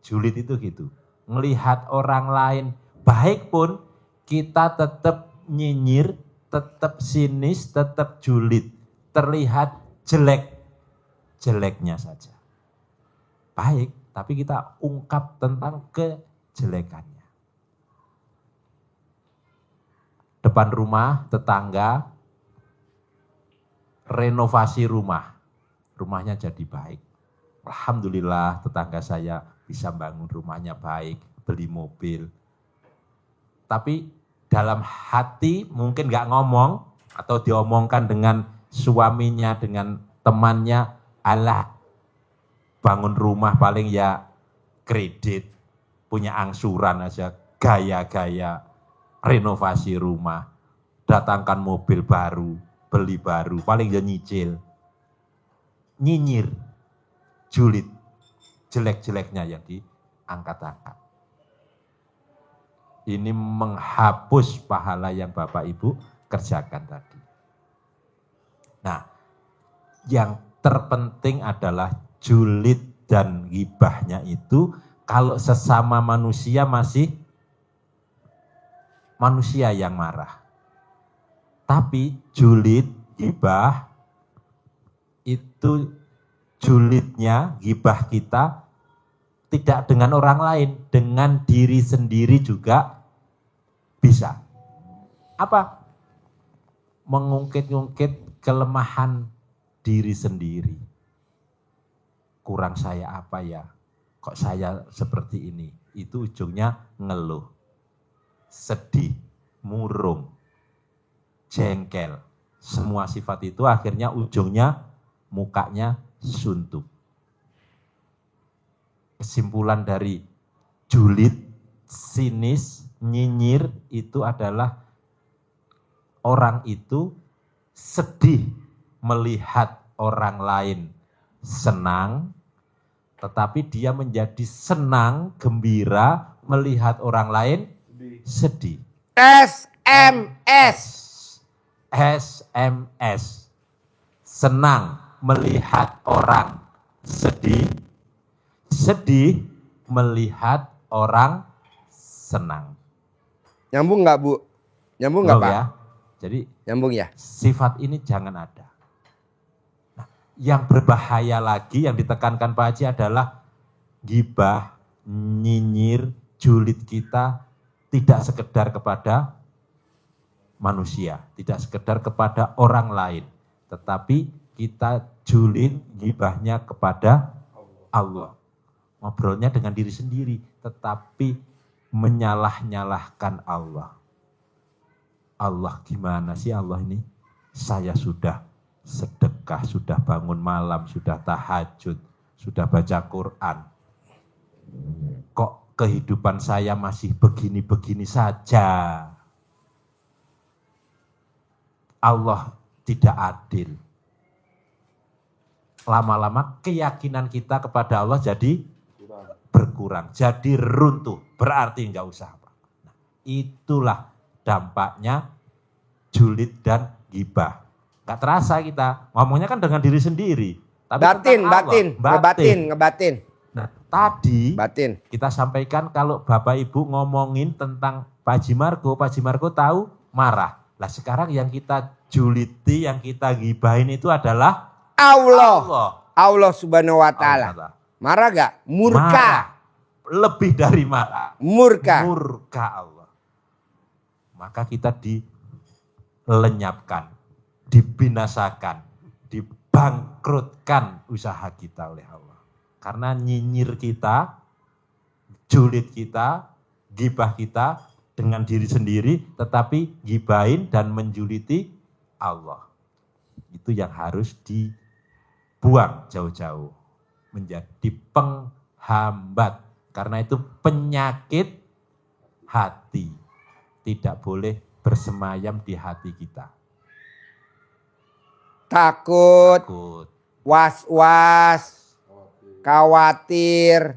Julid itu gitu. Ngelihat orang lain baik pun, kita tetap nyinyir, tetap sinis, tetap julid. Terlihat jelek-jeleknya saja. Baik, tapi kita ungkap tentang kejelekannya. Depan rumah, tetangga, renovasi rumah. Rumahnya jadi baik. Alhamdulillah tetangga saya bisa bangun rumahnya baik, beli mobil. Tapi dalam hati mungkin nggak ngomong, atau diomongkan dengan suaminya, dengan temannya, alah bangun rumah paling ya kredit, punya angsuran aja, gaya-gaya renovasi rumah, datangkan mobil baru, beli baru, paling ya nyicil. Nyinyir, julid, jelek-jeleknya yang diangkat-angkat. Ini menghapus pahala yang Bapak Ibu kerjakan tadi. Nah, yang terpenting adalah julid dan ghibahnya itu kalau sesama manusia masih manusia yang marah. Tapi julid, ghibah, itu julidnya, ghibah kita tidak dengan orang lain, dengan diri sendiri juga bisa. Apa? Mengungkit-ungkit kelemahan diri sendiri. Kurang saya apa ya? Kok saya seperti ini? Itu ujungnya ngeluh, sedih, murung, jengkel. Semua sifat itu akhirnya ujungnya mukanya suntuk. Kesimpulan dari julid, sinis, nyinyir itu adalah orang itu sedih melihat orang lain senang, tetapi dia menjadi senang, gembira melihat orang lain sedih. SMS. SMS. Senang melihat orang sedih, sedih melihat orang senang. Nyambung nggak Bu? Nyambung nggak Pak? Ya? Jadi Nyambung ya? sifat ini jangan ada. Nah, yang berbahaya lagi yang ditekankan Pak Haji adalah ghibah, nyinyir, julid kita tidak sekedar kepada manusia, tidak sekedar kepada orang lain, tetapi kita julid, ghibahnya kepada Allah. Ngobrolnya dengan diri sendiri, tetapi menyalah-nyalahkan Allah. Allah gimana sih Allah ini? Saya sudah sedekah, sudah bangun malam, sudah tahajud, sudah baca Quran. Kok kehidupan saya masih begini-begini saja? Allah tidak adil. Lama-lama keyakinan kita kepada Allah jadi berkurang, jadi runtuh, berarti enggak usah apa. Nah, itulah dampaknya julid dan ghibah. Enggak terasa kita, ngomongnya kan dengan diri sendiri. Tapi ngebatin. Nah, tadi Batin. kita sampaikan kalau Bapak Ibu ngomongin tentang Pak Haji Margo tahu marah. Lah sekarang yang kita juliti, yang kita ghibahin itu adalah Allah Subhanahu wa taala. Marah gak? Murka. Marah. Lebih dari marah. Murka Allah. Maka kita dilenyapkan, dibinasakan, dibangkrutkan usaha kita oleh Allah. Karena nyinyir kita, julid kita, gibah kita dengan diri sendiri, tetapi gibahin dan menjuliti Allah. Itu yang harus dibuang jauh-jauh. Menjadi penghambat. Karena itu penyakit hati. Tidak boleh bersemayam di hati kita. Takut, Takut, was-was, khawatir,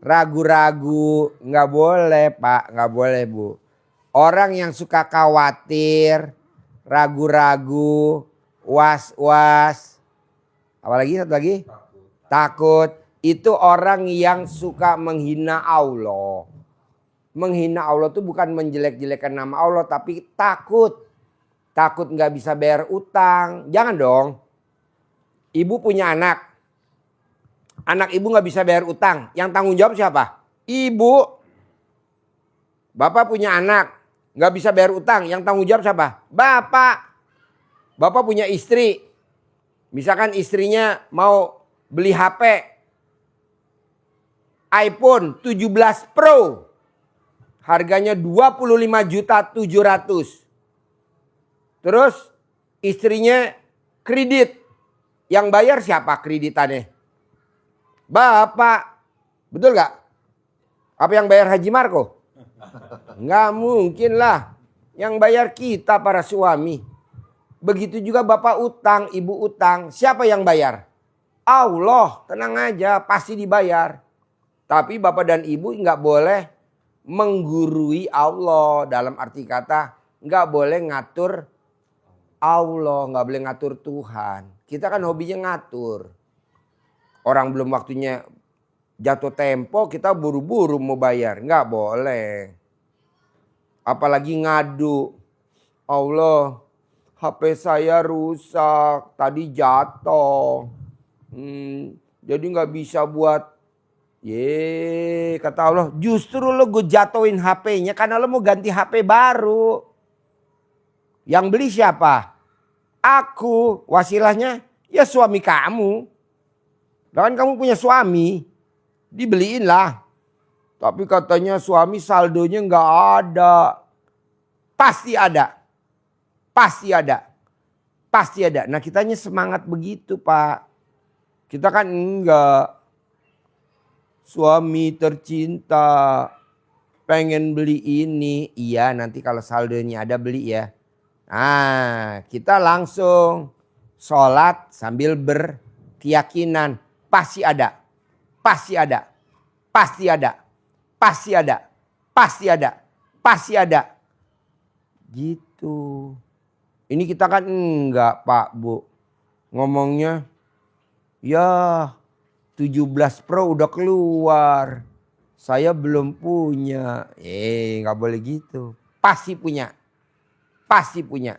ragu-ragu. Nggak boleh Pak, nggak boleh Bu. Orang yang suka khawatir, ragu-ragu, was-was, apalagi satu lagi? Takut. Itu orang yang suka menghina Allah. Menghina Allah itu bukan menjelek-jelekan nama Allah, tapi takut. Takut nggak bisa bayar utang. Jangan dong. Ibu punya anak. Anak ibu nggak bisa bayar utang. Yang tanggung jawab siapa? Ibu. Bapak punya anak. Nggak bisa bayar utang. Yang tanggung jawab siapa? Bapak. Bapak punya istri. Misalkan istrinya mau beli HP. iPhone 17 Pro. Harganya 25.700.000. Terus istrinya kredit. Yang bayar siapa kreditannya? Bapak. Betul gak? Apa yang bayar Haji Marco? Nggak mungkin lah. Yang bayar kita para suami. Begitu juga bapak utang, ibu utang. Siapa yang bayar? Allah. Tenang aja, pasti dibayar. Tapi bapak dan ibu nggak boleh menggurui Allah. Dalam arti kata nggak boleh ngatur Allah, nggak boleh ngatur Tuhan. Kita kan hobinya ngatur. Orang belum waktunya jatuh tempo, kita buru-buru mau bayar. Nggak boleh. Apalagi ngadu. Allah, HP saya rusak, tadi jatuh. Jadi nggak bisa buat. Kata Allah, justru lo gue jatuhin HP-nya karena lo mau ganti HP baru. Yang beli siapa? Aku. Wasilahnya ya suami kamu. Kan kamu punya suami. Dibeliin lah. Tapi katanya suami saldonya nggak ada. Pasti ada. Pasti ada. Pasti ada. Nah kitanya semangat begitu Pak. Kita kan enggak. Suami tercinta. Pengen beli ini. Iya nanti kalau saldonya ada beli ya. Nah, kita langsung sholat sambil berkeyakinan. Pasti ada. Pasti ada. Pasti ada. Pasti ada. Pasti ada. Pasti ada. Gitu. Ini kita kan enggak Pak Bu. Ngomongnya ya 17 Pro udah keluar. Saya belum punya. Nggak boleh gitu. Pasti punya. Pasti punya.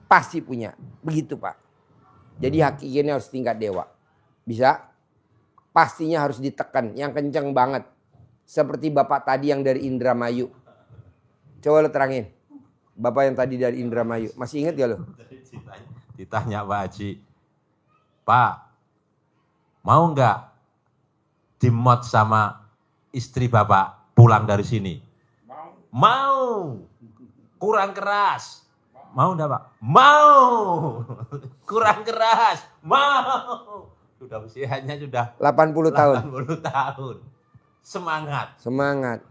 Pasti punya. Begitu Pak. Jadi hakikatnya harus tingkat dewa. Bisa? Pastinya harus ditekan. Yang kenceng banget. Seperti Bapak tadi yang dari Indramayu. Coba lo terangin. Bapak yang tadi dari Indramayu. Masih ingat gak lo? ditanya Pak Haji, Pak, mau nggak dimot sama istri Bapak pulang dari sini? Mau. Kurang keras. Mau enggak Pak? Mau. Kurang keras. Mau. Sudah usianya sudah 80 tahun. 80 tahun. Semangat. Semangat.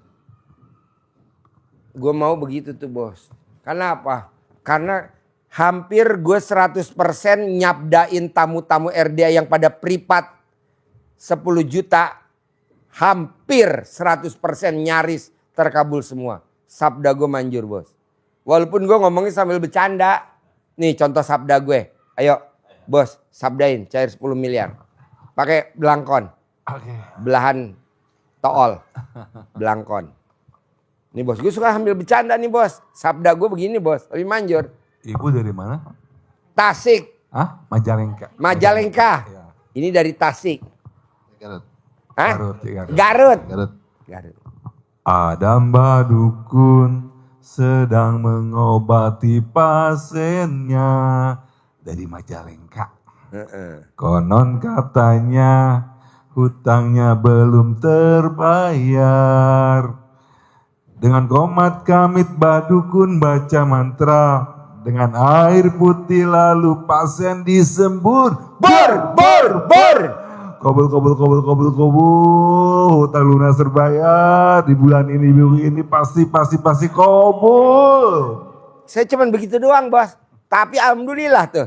Gue mau begitu tuh bos. Karena apa? Karena hampir gue 100% nyabdain tamu-tamu RDA yang pada privat 10 juta. Hampir 100% nyaris terkabul semua. Sabda gue manjur bos. Walaupun gue ngomongnya sambil bercanda. Nih contoh sabda gue. Ayo bos sabdain cair 10 miliar. Pakai belangkon. Oke. Belahan tool. Belangkon. Nih bos gue suka sambil bercanda nih bos. Sabda gue begini bos. Lebih manjur. Ibu dari mana? Tasik. Ah, Majalengka. Majalengka. Ya. Ini dari Tasik. Garut. Hah? Garut, ya. Garut. Garut. Garut. Ada mbah dukun sedang mengobati pasiennya dari Majalengka. Konon katanya hutangnya belum terbayar. Dengan komat kamit badukun baca mantra. Dengan air putih lalu pasien disembur. Bor. Kobul. Hutang lunas terbayar di bulan ini pasti kobul. Saya cuman begitu doang, Bos. Tapi alhamdulillah tuh.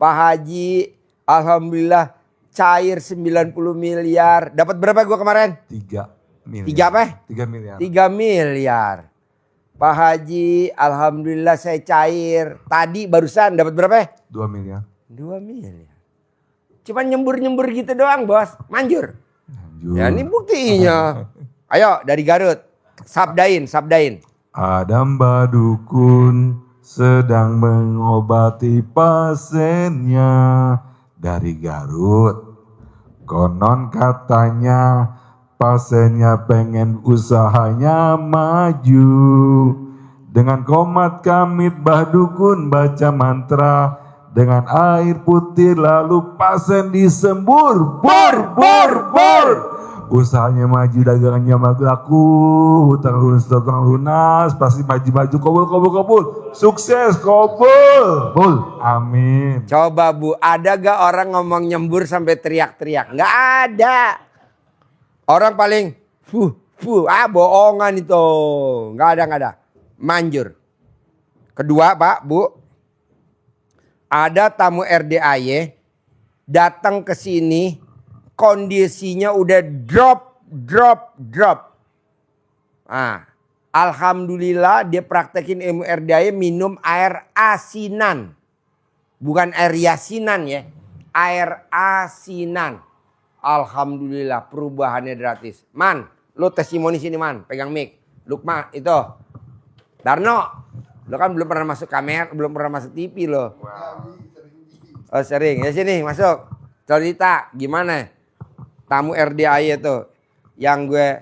Pak Haji, alhamdulillah cair 90 miliar. Dapat berapa gua kemarin? 3 miliar. 3 apa? 3 miliar. 3 miliar. Pak Haji, alhamdulillah saya cair. Tadi barusan dapat berapa? 2 miliar. 2 miliar. Cuman nyembur gitu doang, Bos. Manjur. Ya ini buktinya. Ayo dari Garut. Sabdain. Ada mbak dukun sedang mengobati pasiennya dari Garut. Konon katanya pasiennya pengen usahanya maju. Dengan komat kamit mbah dukun baca mantra. Dengan air putih lalu pasien disembur. Bor. Usahanya maju, dagangannya laku, hutang lunas, pasti maju, kobul. Sukses, kobul. Amin. Coba Bu, ada gak orang ngomong nyembur sampai teriak-teriak? Nggak ada. Orang paling bohongan itu. Nggak ada. Manjur. Kedua Pak, Bu. Ada tamu RDAY datang ke sini, kondisinya udah drop. Nah, alhamdulillah dia praktekin ilmu RDAY minum air asinan. Bukan air yasinan ya. Air asinan. Alhamdulillah perubahannya gratis. Man, lu testimoni sini Man, pegang mic. Lukma itu. Darno, lo kan belum pernah masuk kamera, belum pernah masuk TV lo. Oh sering, ya sini masuk. Cerita gimana tamu RDAY itu yang gue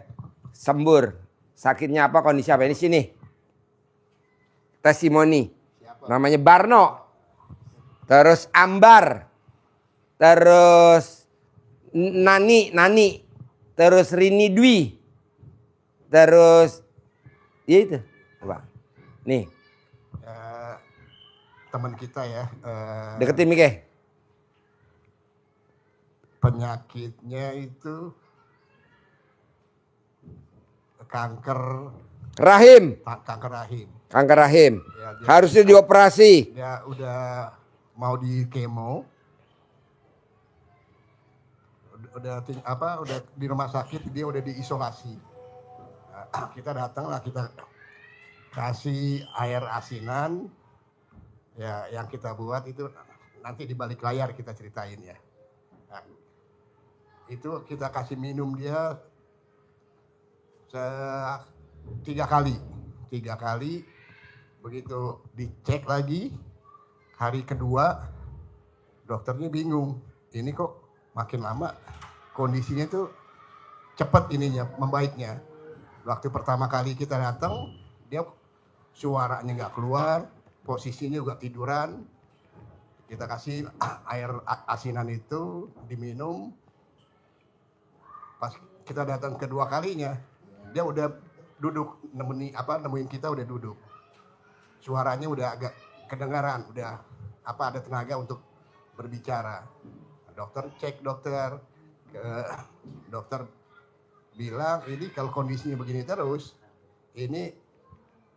sembur. Sakitnya apa, kondisi apa? Ini sini. Testimoni. Namanya Barno. Terus Ambar. Terus Nani. Terus Rini Dwi. Terus ya itu. Coba. Nih. Teman kita ya. Deketin Mike. Penyakitnya itu kanker Rahim. Kanker rahim. Ya, Harusnya dioperasi. Dia udah mau di kemo. Udah di rumah sakit, dia udah diisolasi. Nah, kita datang lah, kita kasih air asinan. Ya, yang kita buat itu nanti di balik layar kita ceritain ya. Nah, itu kita kasih minum dia 3 kali. Begitu dicek lagi, hari kedua dokternya bingung. Ini kok makin lama kondisinya tuh cepat membaiknya. Waktu pertama kali kita datang, dia suaranya nggak keluar. Posisinya juga tiduran. Kita kasih air asinan itu diminum. Pas kita datang kedua kalinya, dia udah duduk nemuin kita udah duduk. Suaranya udah agak kedengaran, udah ada tenaga untuk berbicara. Dokter bilang ini kalau kondisinya begini terus, ini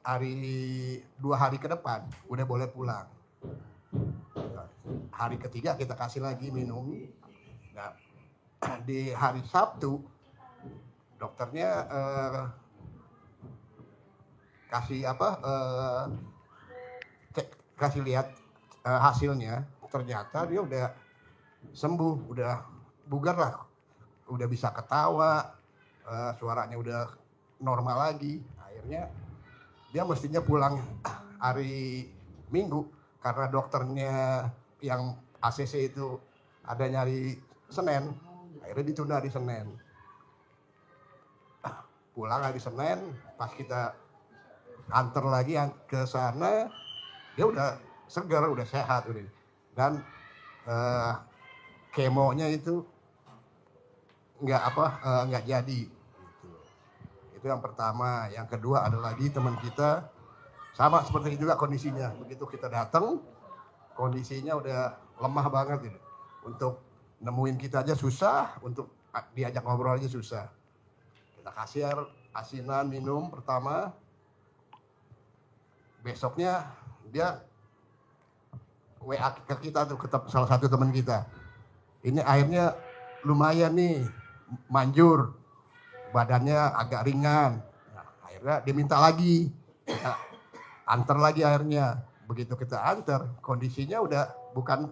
2 hari ke depan udah boleh pulang. Hari ketiga kita kasih lagi minum. Nah, di hari Sabtu dokternya kasih lihat hasilnya. Ternyata dia udah sembuh, udah bugar lah, udah bisa ketawa, suaranya udah normal lagi. Akhirnya dia mestinya pulang hari Minggu karena dokternya yang ACC itu ada nyari Senin, akhirnya ditunda di Senin. Pulang hari Senin, pas kita antar lagi ke sana, dia udah segar, udah sehat, udah. Dan kemonya itu nggak jadi. Gitu. Itu yang pertama. Yang kedua ada lagi teman kita sama seperti itu juga kondisinya. Begitu kita datang, kondisinya udah lemah banget gitu. Untuk nemuin kita aja susah, untuk diajak ngobrol aja susah. Kita kasih air asinan minum pertama. Besoknya dia WA ke kita tuh, salah satu teman kita. Ini airnya lumayan nih, manjur, badannya agak ringan. Nah, akhirnya dia minta lagi, kita antar lagi airnya. Begitu kita antar, kondisinya udah bukan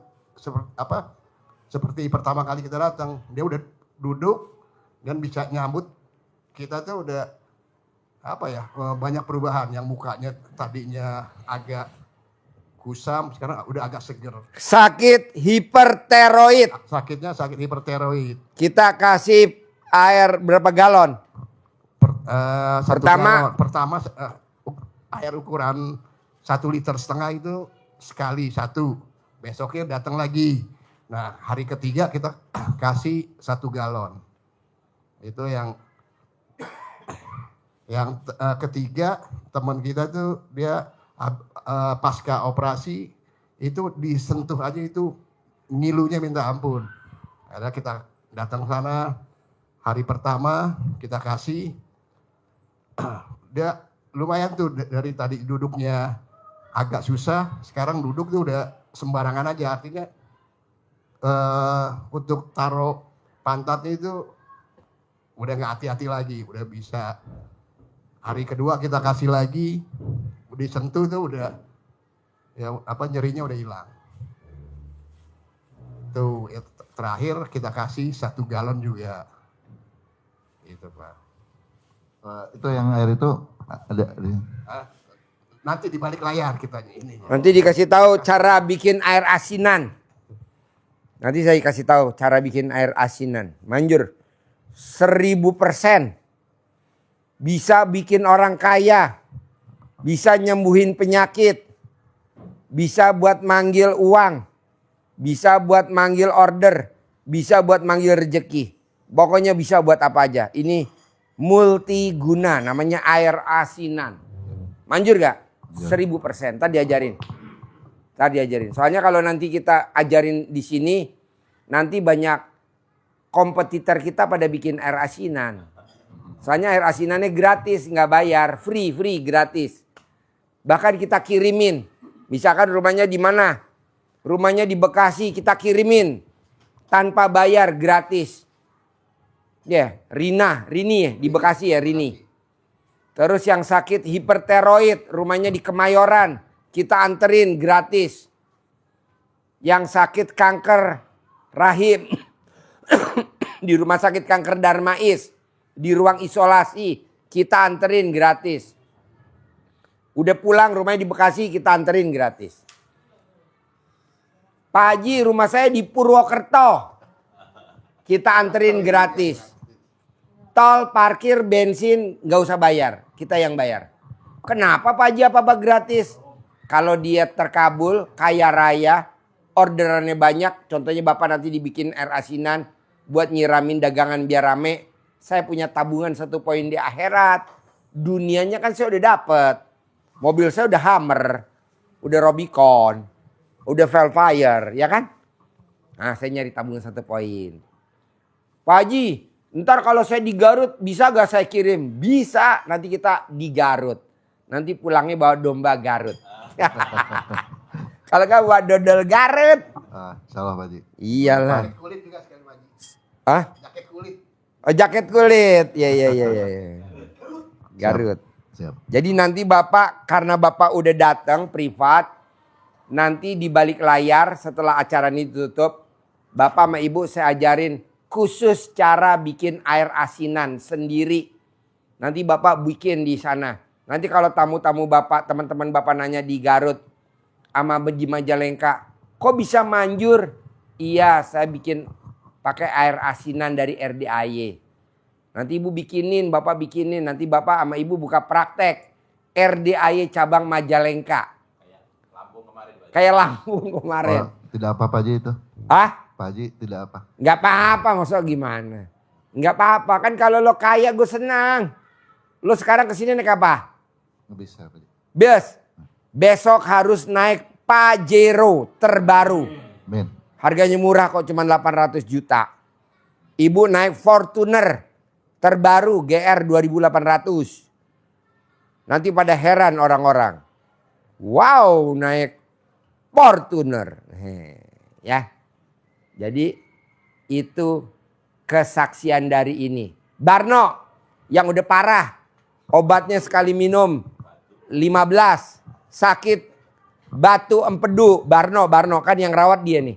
seperti pertama kali kita datang. Dia udah duduk dan bisa nyambut kita tuh udah banyak perubahan. Yang mukanya tadinya agak kusam, sekarang udah agak seger. Sakit hipertiroid. Sakitnya sakit hipertiroid. Kita kasih air berapa galon? Pertama air ukuran 1,5 liter itu sekali satu. Besoknya datang lagi. Nah, hari ketiga kita kasih 1 galon. Itu yang ketiga, teman kita tuh dia pasca operasi itu disentuh aja itu ngilunya minta ampun. Akhirnya kita datang sana, hari pertama kita kasih, dia lumayan tuh dari tadi duduknya agak susah, sekarang duduk tuh udah sembarangan aja. Artinya untuk taruh pantatnya itu udah nggak hati-hati lagi, udah bisa. Hari kedua kita kasih lagi, udah sentuh tuh udah nyerinya udah hilang. Tuh terakhir kita kasih 1 galon juga. Itu Pak. Itu yang air itu ada. Nanti di balik layar kita ini. Nanti dikasih tahu cara bikin air asinan. Nanti saya kasih tahu cara bikin air asinan. Manjur. 1000%. Bisa bikin orang kaya. Bisa nyembuhin penyakit. Bisa buat manggil uang. Bisa buat manggil order. Bisa buat manggil rezeki. Pokoknya bisa buat apa aja. Ini multiguna. Namanya air asinan. Manjur gak? 1000%. Tadi diajarin. Soalnya kalau nanti kita ajarin di sini. Nanti banyak kompetitor kita pada bikin air asinan. Soalnya air asinannya gratis, nggak bayar, free, gratis. Bahkan kita kirimin. Misalkan rumahnya di mana? Rumahnya di Bekasi, kita kirimin tanpa bayar, gratis. Ya, Rini di Bekasi ya, Rini. Terus yang sakit hipertiroid, rumahnya di Kemayoran, kita anterin gratis. Yang sakit kanker rahim di rumah sakit kanker Darmais, di ruang isolasi, kita anterin gratis. Udah pulang rumahnya di Bekasi, kita anterin gratis. Pak Haji, rumah saya di Purwokerto, kita anterin gratis. Tol, parkir, bensin gak usah bayar, kita yang bayar. Kenapa Pak Haji apa gratis? Kalau dia terkabul, kaya raya, orderannya banyak, contohnya Bapak nanti dibikin air asinan buat nyiramin dagangan biar rame. Saya punya tabungan 1 poin di akhirat. Dunianya kan saya udah dapet. Mobil saya udah Hummer, udah Rubicon, udah Velfire, ya kan? Nah, saya nyari tabungan 1 poin. Pak Haji, ntar kalau saya di Garut bisa gak saya kirim? Bisa, nanti kita di Garut. Nanti pulangnya bawa domba Garut. Kalau gak bawa dodol Garut. Salah Pak Haji. Iyalah. Jaket kulit juga sekali Pak Haji. Hah? Jaket kulit. Oh, jaket kulit. Ya. Garut. Siap. Jadi nanti Bapak, karena Bapak udah datang privat, nanti di balik layar setelah acara ini tutup, Bapak sama Ibu saya ajarin khusus cara bikin air asinan sendiri. Nanti Bapak bikin di sana. Nanti kalau tamu-tamu Bapak, teman-teman Bapak nanya di Garut sama di Majalengka, kok bisa manjur? Iya, saya bikin pakai air asinan dari RDAY. Nanti Ibu bikinin, Bapak bikinin. Nanti Bapak sama Ibu buka praktek RDAY cabang Majalengka. Kayak Lampung kemarin. Oh, tidak apa Pak Haji itu? Hah? Pak Haji tidak apa? Nggak apa-apa, maksudnya gimana? Nggak apa-apa, kan kalau lo kaya gue senang. Lo sekarang kesini naik apa? Nggak bisa Pak Haji. Bus. Besok harus naik Pajero terbaru. Amin. Harganya murah kok, cuma 800 juta. Ibu naik Fortuner terbaru GR 2800. Nanti pada heran orang-orang. Wow, naik Fortuner. Ya. Jadi itu kesaksian dari ini. Barno yang udah parah. Obatnya sekali minum 15. Sakit batu empedu. Barno kan yang rawat dia nih.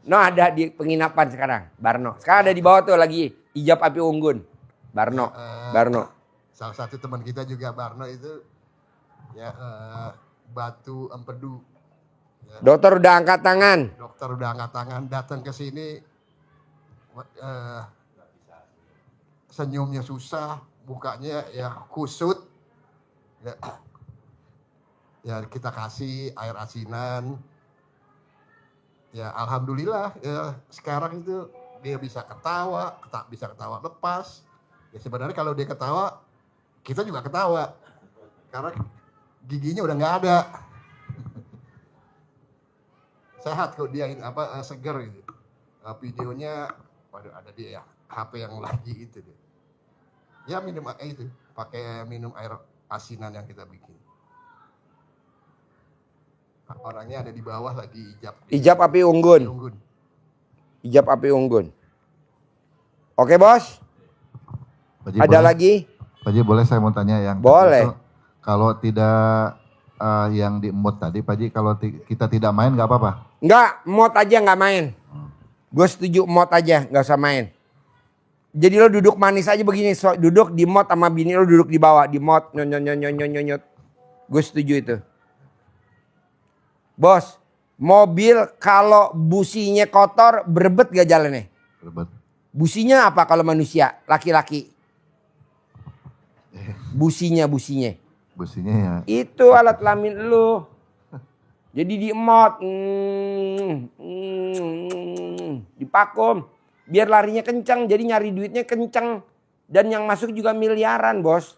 No, ada di penginapan sekarang. Barno. Sekarang ada di bawah tuh lagi Ijab Api Unggun. Barno. Salah satu teman kita juga Barno itu ya batu empedu. Ya, Dokter udah angkat tangan. dokter udah angkat tangan datang ke sini senyumnya susah, mukanya ya kusut. Ya kita kasih air asinan. Ya alhamdulillah ya sekarang itu dia bisa ketawa lepas. Ya sebenarnya kalau dia ketawa kita juga ketawa karena giginya udah nggak ada. Sehat kok dia seger gitu. Videonya ada dia ya HP yang lagi itu dia. Ya minum itu pakai minum air asinan yang kita bikin. Orangnya ada di bawah lagi Ijab Api Unggun. Ijab Api Unggun. Oke bos. Pak Haji, Ada boleh? lagi? Pak Haji boleh saya mau tanya yang Boleh. itu, kalau tidak yang di mood tadi Pak Haji, kalau kita tidak main nggak apa-apa? Enggak, mod aja nggak main. Gue setuju mod aja, nggak usah main. Jadi lo duduk manis aja begini, duduk di mod sama bini lo duduk di bawah, di mod nyot. Gue setuju itu. Bos, mobil kalau businya kotor berebet gak jalannya? Berbet. Businya apa kalau manusia, laki-laki? Businya. Businya ya. Itu alat kelamin lu. Jadi di emot, dipakum, biar larinya kencang. Jadi nyari duitnya kencang dan yang masuk juga miliaran bos.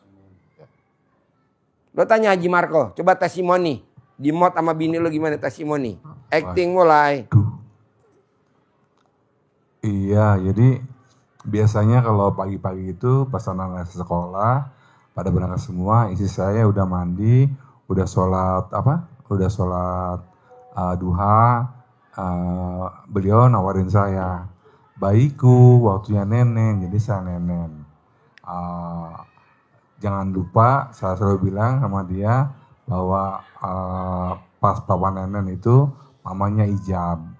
Lo tanya Haji Marco, coba testimoni di emot sama bini lo gimana testimoni? Acting mulai. Iya, jadi biasanya kalau pagi-pagi itu pas anak-anak sekolah pada berangkat semua, istri saya udah mandi, udah sholat duha, beliau nawarin saya, bayiku waktunya nenen, jadi saya nenen. Jangan lupa saya selalu bilang sama dia bahwa pas papa nenen itu mamanya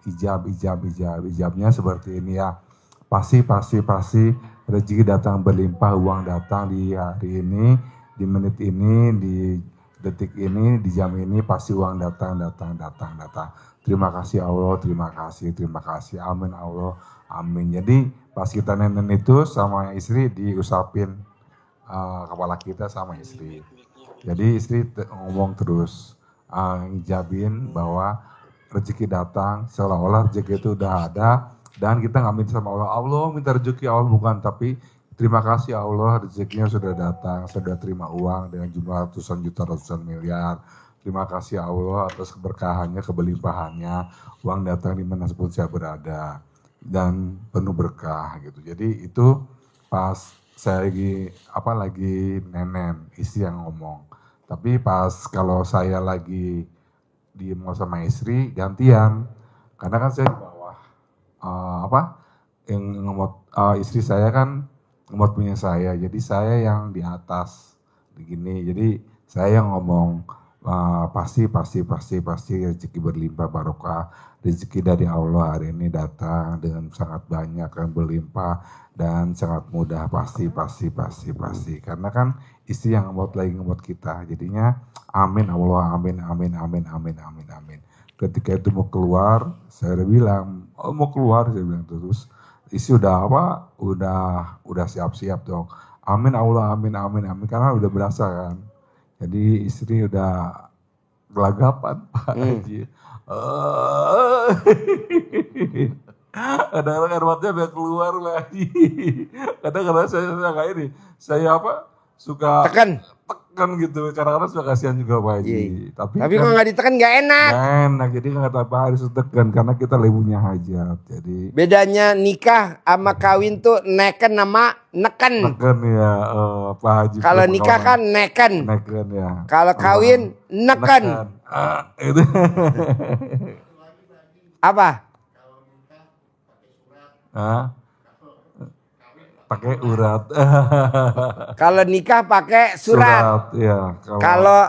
ijabnya seperti ini ya. Pasti rezeki datang berlimpah, uang datang di hari ini, di menit ini, di detik ini, di jam ini pasti uang datang. Terima kasih Allah, terima kasih. Amin Allah, amin. Jadi pas kita nenen itu sama istri diusapin kepala kita sama istri. Jadi istri ngomong terus, ngijabin bahwa rezeki datang, seolah-olah rezeki itu udah ada. Dan kita nggak minta sama Allah minta rezeki Allah bukan, tapi terima kasih Allah rezekinya sudah datang, sudah terima uang dengan jumlah ratusan juta, ratusan miliar. Terima kasih Allah atas keberkahannya, kebelimpahannya, uang datang dimanapun saya berada dan penuh berkah gitu. Jadi itu pas saya lagi nenen, istri yang ngomong. Tapi pas kalau saya lagi mau sama istri gantian, karena kan saya di bawah. Yang ngemot istri saya kan ngemot punya saya, jadi saya yang di atas begini, jadi saya yang ngomong pasti rezeki berlimpah barokah, rezeki dari Allah hari ini datang dengan sangat banyak dan berlimpah dan sangat mudah, pasti karena kan istri yang ngemot kita, jadinya amin Allah, amin. Ketika itu mau keluar, saya udah bilang, mau keluar, saya bilang terus. Isi udah udah siap-siap dong. Amin Allah, amin. Karena udah berasa kan. Jadi istri udah gelagapan, Pak Haji. Kadang-kadang air matanya biar keluar lagi. Kadang-kadang saya kayak ini, saya suka Tekan. tekan gitu. Kadang-kadang suka kasihan juga Pak Haji. Iya. Tapi Tapi kan kalau nggak ditekan nggak enak. nggak enak, jadi nggak apa harus tekan karena kita lebunya hajat. Jadi Bedanya nikah sama kawin tuh neken sama neken. tekan ya Pak Haji. Kalau belum nikah kan pengalaman. neken. Neken ya. Kalau kawin neken. Itu. Apa? Pakai urat. Kalau nikah pakai surat. Ya. Kalau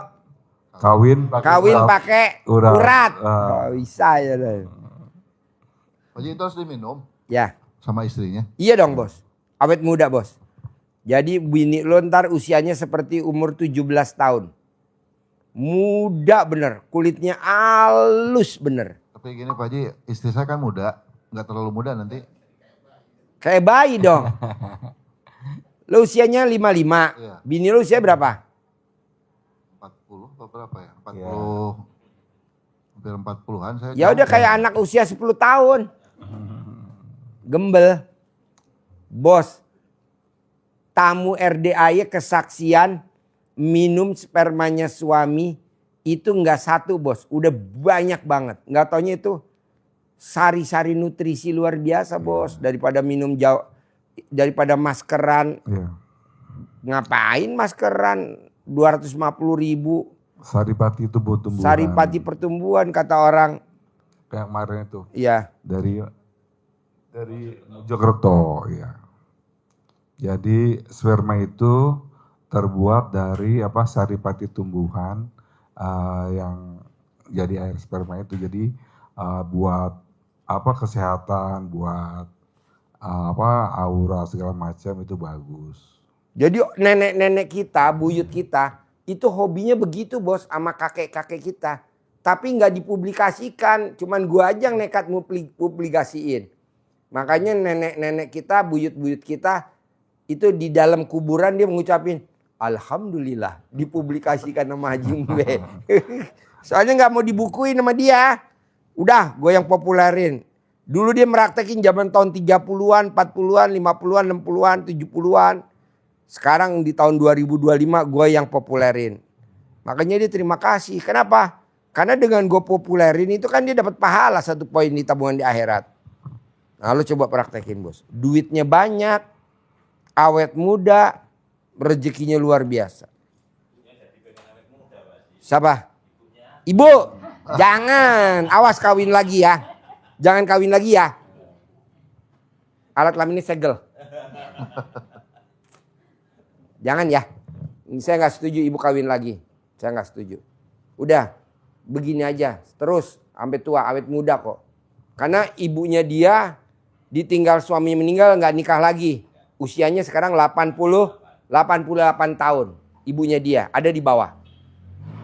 kawin kawin urat. pakai Urat. urat. Ah. Oh, bisa ya deh. Pak Haji itu harus diminum Ya, sama istrinya. iya dong bos. Awet muda bos. Jadi bini lo ntar usianya seperti umur 17 tahun. Muda bener, kulitnya halus bener. Tapi gini Pak Haji, istri saya kan muda, nggak terlalu muda nanti. Kayak bayi dong. Lo usianya 55. Iya. Bini lo usia berapa? 40 atau berapa ya? 40, Iya. hampir 40-an saya. Ya udah kayak anak usia 10 tahun. Gembel. Bos. Tamu RDAY kesaksian minum spermanya suami itu nggak satu bos. Udah banyak banget. Nggak taunya itu sari-sari nutrisi luar biasa bos. Daripada minum jauh. Daripada maskeran. Iya. Ngapain maskeran 250.000. Saripati itu buat tumbuhan. Saripati pertumbuhan kata orang. Kayak kemarin itu Iya. dari Mojokerto ya. Jadi sperma itu terbuat dari saripati tumbuhan yang jadi air sperma itu. Jadi buat kesehatan, buat aura segala macam itu bagus. Jadi nenek-nenek kita, buyut kita, itu hobinya begitu bos sama kakek-kakek kita. Tapi nggak dipublikasikan, cuman gua aja yang nekat publikasiin. Makanya nenek-nenek kita, buyut-buyut kita, itu di dalam kuburan dia mengucapin, Alhamdulillah dipublikasikan sama Haji Mbe. Soalnya nggak mau dibukuin sama dia. Udah gue yang populerin. Dulu dia meraktekin zaman tahun 30-an, 40-an, 50-an, 60-an, 70-an. Sekarang di tahun 2025 gue yang populerin. Makanya dia terima kasih. Kenapa? Karena dengan gue populerin itu kan dia dapat pahala 1 poin di tabungan di akhirat. Nah lu coba praktekin bos. Duitnya banyak, awet muda, rezekinya luar biasa. Siapa? Ibu, jangan. Awas kawin lagi ya. Jangan kawin lagi ya. Alat kelamin ini segel. Jangan ya. Saya nggak setuju ibu kawin lagi. Saya nggak setuju. Udah, begini aja. Terus sampai tua, awet muda kok. Karena ibunya dia ditinggal suami meninggal nggak nikah lagi. Usianya sekarang 88 tahun. Ibunya dia ada di bawah.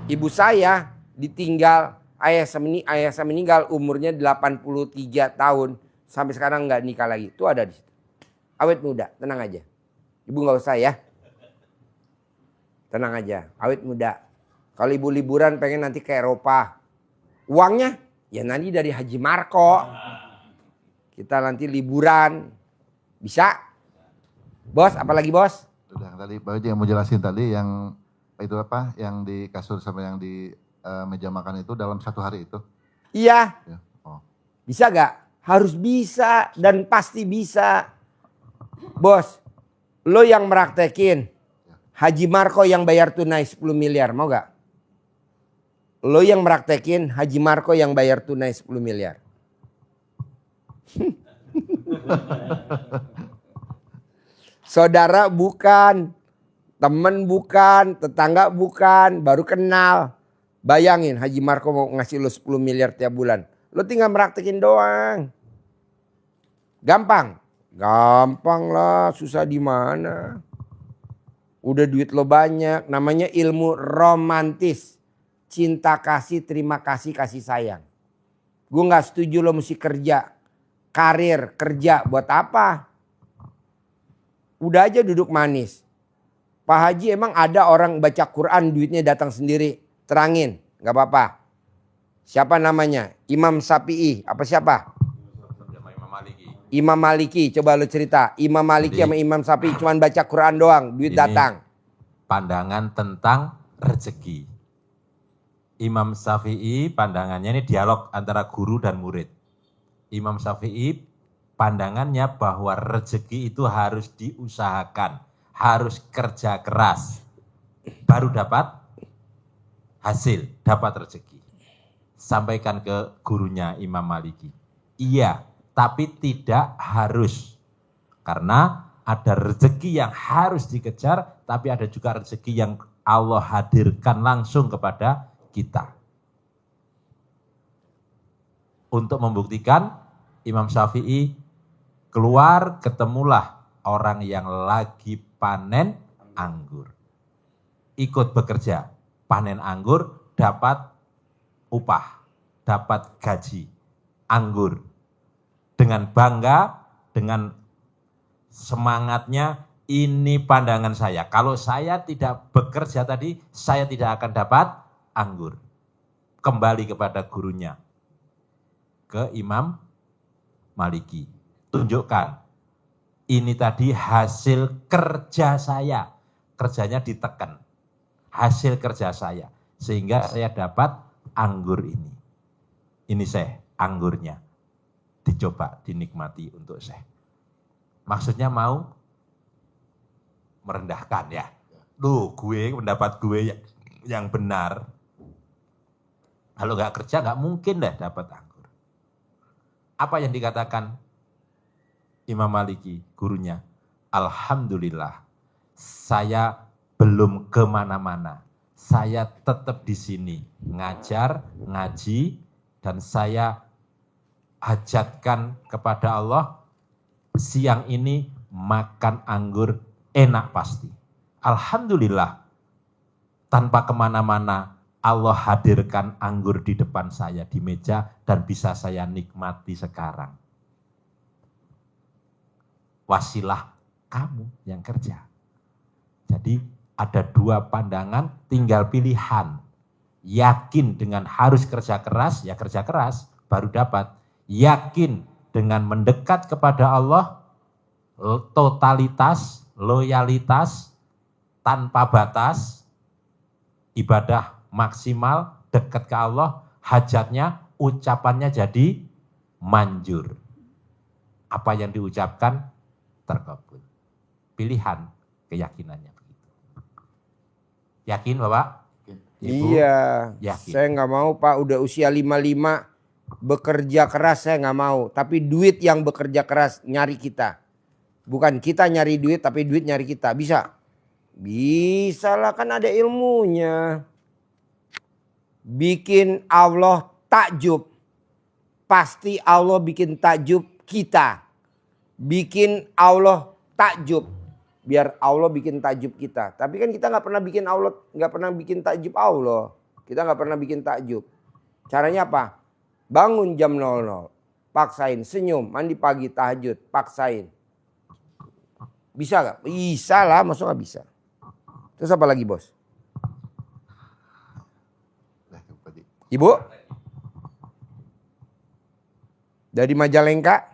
Ibu saya ditinggal ayah saya meninggal umurnya 83 tahun. Sampai sekarang nggak nikah lagi. Itu ada di situ. Awet muda, tenang aja. Ibu nggak usah ya. Tenang aja, awet muda. Kalau ibu liburan pengen nanti ke Eropa. Uangnya ya nanti dari Haji Marco. Kita nanti liburan. Bisa? Bos, apalagi bos? Udah tadi Pak Haji yang mau jelasin tadi yang itu yang di kasur sama yang di meja makan itu dalam 1 hari itu. Iya. Ya. Oh. Bisa gak? Harus bisa dan pasti bisa. Bos, lo yang meraktekin. Haji Marco yang bayar tunai 10 miliar, mau gak? Lo yang meraktekin, Haji Marco yang bayar tunai 10 miliar. Saudara bukan, temen bukan, tetangga bukan, baru kenal. Bayangin Haji Marco mau ngasih lo 10 miliar tiap bulan. Lo tinggal meraktekin doang. Gampang? Gampang lah, susah di mana. Udah duit lo banyak, namanya ilmu romantis. Cinta kasih, terima kasih, kasih sayang. Gue gak setuju lo mesti kerja. Karir, kerja, buat apa? Udah aja duduk manis. Pak Haji emang ada orang baca Quran duitnya datang sendiri. Terangin, gak apa-apa. Siapa namanya? Imam Syafi'i, apa siapa? Imam Malik. Imam Maliki, coba lu cerita. Imam Maliki Jadi, sama Imam Syafi'i cuman baca Quran doang, duit ini datang. pandangan tentang rezeki. Imam Syafi'i pandangannya ini dialog antara guru dan murid. Imam Syafi'i pandangannya bahwa rezeki itu harus diusahakan, harus kerja keras, baru dapat hasil, dapat rezeki. Sampaikan ke gurunya Imam Maliki. Iya, tapi tidak harus. Karena ada rezeki yang harus dikejar, tapi ada juga rezeki yang Allah hadirkan langsung kepada kita. Untuk membuktikan, Imam Syafi'i keluar, ketemulah orang yang lagi panen anggur. Ikut bekerja, panen anggur, dapat upah, dapat gaji, anggur. Dengan bangga, dengan semangatnya, ini pandangan saya. Kalau saya tidak bekerja tadi, saya tidak akan dapat anggur. Kembali kepada gurunya, ke Imam Maliki. Tunjukkan, ini tadi hasil kerja saya. Kerjanya ditekan. Hasil kerja saya. Sehingga saya dapat anggur ini. Ini anggurnya. Dicoba, dinikmati untuk saya. Maksudnya mau merendahkan ya. Loh, pendapat gue yang benar. Kalau nggak kerja nggak mungkin deh dapat anggur. Apa yang dikatakan Imam Maliki, gurunya? Alhamdulillah, saya belum kemana-mana. Saya tetap di sini, ngajar, ngaji, dan saya hajatkan kepada Allah, siang ini makan anggur enak pasti. Alhamdulillah, tanpa kemana-mana, Allah hadirkan anggur di depan saya di meja dan bisa saya nikmati sekarang. Wasilah kamu yang kerja. Jadi ada dua pandangan, tinggal pilihan. Yakin dengan harus kerja keras, ya kerja keras, baru dapat. Yakin dengan mendekat kepada Allah, totalitas, loyalitas, tanpa batas, ibadah maksimal, dekat ke Allah, hajatnya, ucapannya jadi manjur. Apa yang diucapkan terkabul. Pilihan, keyakinannya begitu. Yakin Bapak? Ibu? Iya, yakin. Saya nggak mau Pak, udah usia 55, bekerja keras saya nggak mau. Tapi duit yang bekerja keras nyari kita. Bukan kita nyari duit, tapi duit nyari kita. Bisa? Bisa lah, kan ada ilmunya. Bikin Allah takjub. Pasti Allah bikin takjub kita. Bikin Allah takjub. Biar Allah bikin takjub kita. Tapi kan kita nggak pernah bikin Allah, nggak pernah bikin takjub Allah. Kita nggak pernah bikin takjub. Caranya apa? Bangun jam 00, paksain. Senyum, mandi pagi, tahajud, paksain. Bisa nggak? Bisa lah, masa nggak bisa? Terus apa lagi bos? Ibu? Dari Majalengka?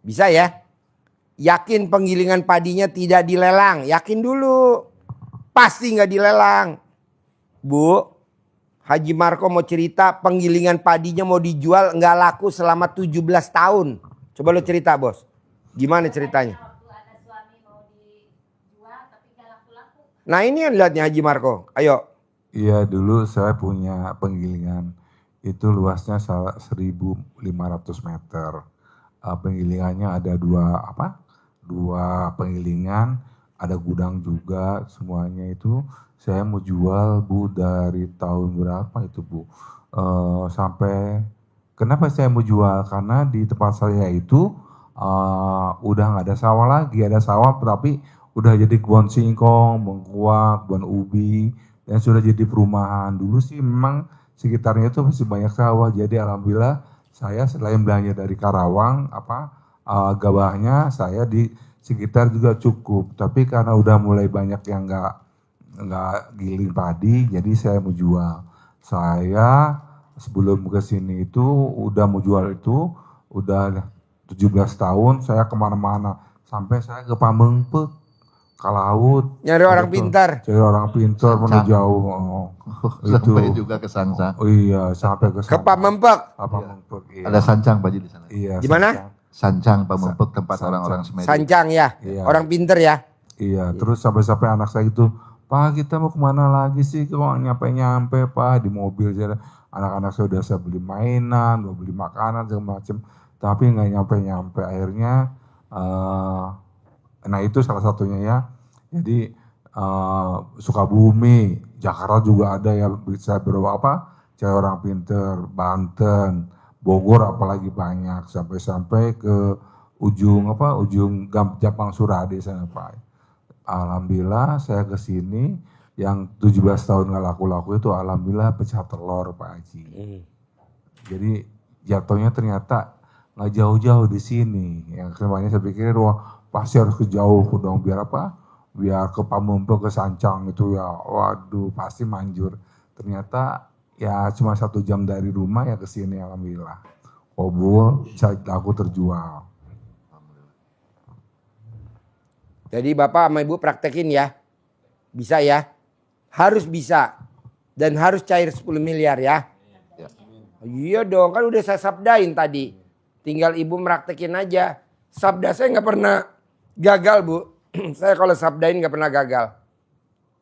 Bisa ya? Yakin penggilingan padinya tidak dilelang. Yakin dulu. Pasti nggak dilelang. Bu, Haji Marco mau cerita penggilingan padinya mau dijual nggak laku selama 17 tahun. Coba lo cerita bos. Gimana ceritanya? Nah ini yang lihatnya Haji Marco. Ayo. Iya, dulu saya punya penggilingan. Itu luasnya 1.500 meter. Penggilingannya ada dua penggilingan, ada gudang juga, semuanya itu saya mau jual Bu dari tahun berapa itu Bu, sampai kenapa saya mau jual, karena di tempat saya itu udah nggak ada sawah lagi, ada sawah tapi udah jadi kebun singkong, bengkuang, kebun ubi, dan sudah jadi perumahan. Dulu sih memang sekitarnya itu masih banyak sawah, jadi alhamdulillah saya selain belanja dari Karawang, gabahnya saya di sekitar juga cukup. Tapi karena udah mulai banyak yang nggak giling padi, jadi saya mau jual. Saya sebelum ke sini itu udah mau jual itu, udah 17 tahun saya kemana-mana. Sampai saya ke Pamengpeuk, ke laut. Nyari orang Gitu. pintar. Cari orang pintar Sancang. jauh. Itu. Sampai juga ke Sancang. Oh iya, sampai ke Ke sana. Pamengpeuk. Pamengpeuk, iya. Ada Sancang Pak Ji di sana. Iya, Di mana? Sancang. Sancang Pamengpeuk tempat Sancang. orang-orang semedi. Sancang ya. Iya. Orang pintar ya. Iya, terus sampai-sampai anak saya itu, Pak kita mau kemana lagi sih? Kok nyampe-nyampe Pak di mobil saya. Anak-anak saya udah saya beli mainan, udah beli makanan segala macam, tapi nggak nyampe-nyampe. Akhirnya, nah itu salah satunya ya. Jadi Sukabumi, Jakarta juga ada ya bisa berapa cari orang pinter, Banten, Bogor apalagi banyak sampai-sampai ke ujung Japang Surade sana Pak. Alhamdulillah saya ke sini yang 17 tahun nggak laku-laku itu alhamdulillah pecah telur Pak Haji. Jadi jatuhnya ternyata nggak jauh-jauh di sini. Yang kemarin saya pikir wah pasti harus ke jauh dong biar apa? Biar ke Pamengpeuk ke Sancang itu ya waduh pasti manjur. Ternyata ya cuma 1 jam dari rumah ya ke sini alhamdulillah. Kobul, aku terjual. Jadi Bapak sama Ibu praktekin ya. Bisa ya. Harus bisa. Dan harus cair 10 miliar ya. Ya. Iya dong, kan udah saya sabdain tadi. Tinggal Ibu praktekin aja. Sabda saya nggak pernah gagal Bu. Saya kalau sabdain nggak pernah gagal.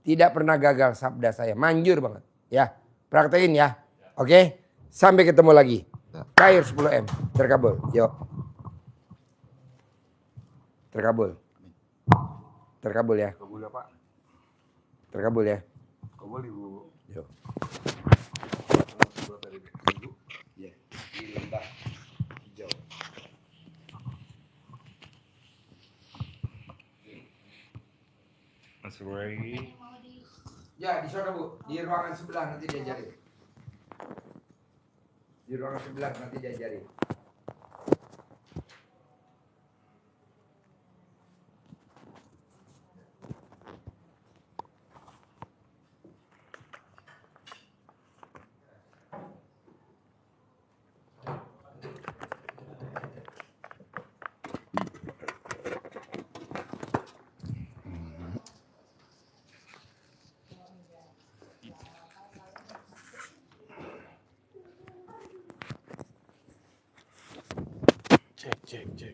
Tidak pernah gagal sabda saya. Manjur banget. Ya, praktekin ya. Oke, sampai ketemu lagi. Ya. Cair 10M. Terkabul. Yuk. Terkabul. Terkabul ya. Kobul ya Pak. Terkabul ya. Kobul Ibu. Yuk. Ya, di lembah hijau. Masuk lagi. Ya, di sana Bu, di ruangan sebelah nanti diajarin. Di ruangan sebelah nanti diajarin.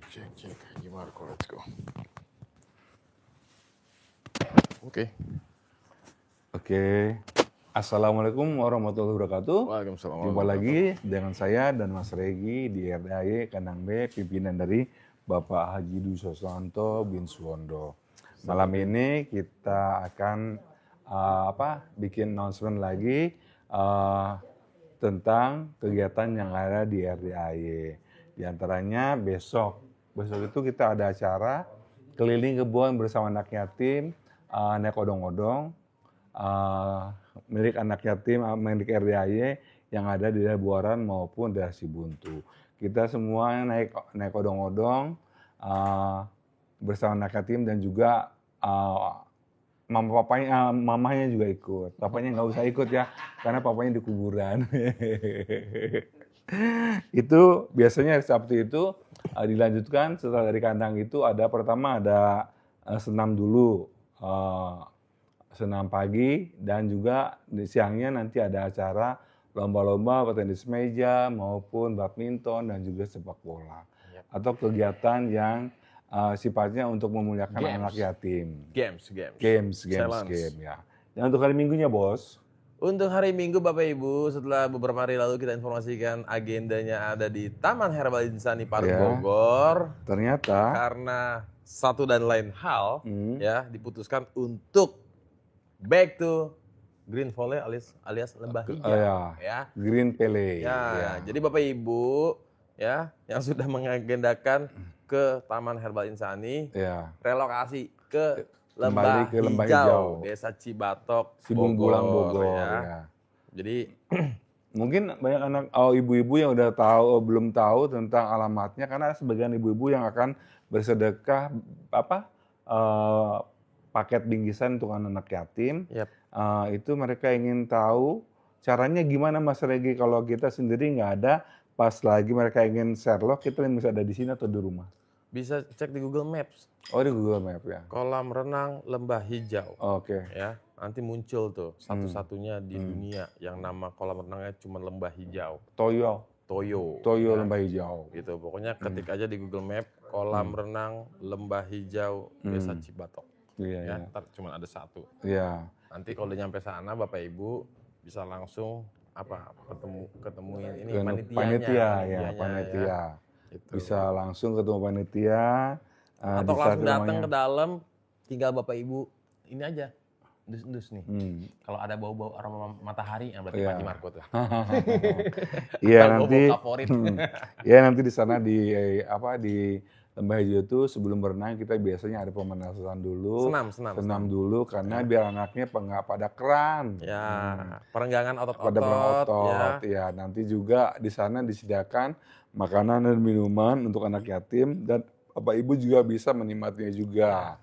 Cek. Gimana kok, let's go. Oke. Assalamualaikum warahmatullahi wabarakatuh. Waalaikumsalam. Jumpa lagi dengan saya dan Mas Regi di RDAY Kandang B, pimpinan dari Bapak Haji Dwi Susanto bin Suwondo. Malam ini kita akan bikin announcement lagi tentang kegiatan yang ada di RDAY. Di antaranya besok itu kita ada acara keliling kebun bersama anak yatim, naik odong-odong, milik anak yatim, milik RDAY yang ada di daerah Buaran maupun daerah Sibuntu. Kita semua naik odong-odong bersama anak yatim dan juga mamanya juga ikut. Papanya nggak usah ikut ya, karena papanya di kuburan. Itu biasanya hari Sabtu itu dilanjutkan setelah dari kandang itu pertama ada senam dulu, senam pagi, dan juga di siangnya nanti ada acara lomba-lomba tenis meja maupun badminton dan juga sepak bola. Atau kegiatan yang sifatnya untuk memuliakan anak yatim. Games. Game ya. Dan untuk hari Minggunya Bos, Untuk hari Minggu Bapak Ibu, setelah beberapa hari lalu kita informasikan agendanya ada di Taman Herbal Insani Parung Ya. Bogor. ternyata Karena satu dan lain hal ya diputuskan untuk back to Green Valley alias lembah hijau ya. Green Pele. Ya, jadi Bapak Ibu ya yang sudah mengagendakan ke Taman Herbal Insani Ya. relokasi ke Kembali ke Lembah Hijau, Hijau. Desa Cibatok, Sibunggulang Bogor ya. ya. Jadi Mungkin banyak anak ibu-ibu yang udah belum tahu tentang alamatnya karena ada sebagian ibu-ibu yang akan bersedekah paket bingkisan untuk anak yatim. Yap. Itu mereka ingin tahu caranya gimana Mas Regi kalau kita sendiri nggak ada pas lagi mereka ingin Sherlock, kita bisa ada di sini atau di rumah? Bisa cek di Google Maps. Oh, di Google Map ya. Kolam renang Lembah Hijau. Oke. Ya, nanti muncul tuh satu-satunya di dunia yang nama kolam renangnya cuma Lembah Hijau. Toyo Ya, Lembah Hijau. gitu. Pokoknya ketik aja di Google Map kolam renang Lembah Hijau Desa Cibatok. Iya, Ya, iya. ntar cuma ada satu. Iya. Nanti kalau udah nyampe sana Bapak Ibu bisa langsung ketemuin ini Panitia panitianya, panitia. ya. Gitu. Bisa langsung ketemu panitia. Atau di saat langsung datang rumahnya. ke dalam, tinggal Bapak Ibu ini aja, dus nih. Hmm. Kalau ada bau-bau aroma matahari, berarti Iya. Pak Haji Marco tuh. Iya Bau-bau nanti. favorit. Iya nanti di sana di Lembah Hijau itu sebelum berenang kita biasanya ada pemanasan dulu. Senam. Dulu karena biar anaknya nggak pada kram. Ya, perenggangan Pada otot-otot. berotot. Ya. Ya nanti juga di sana disediakan makanan dan minuman untuk anak yatim dan Bapak Ibu juga bisa menikmatinya juga.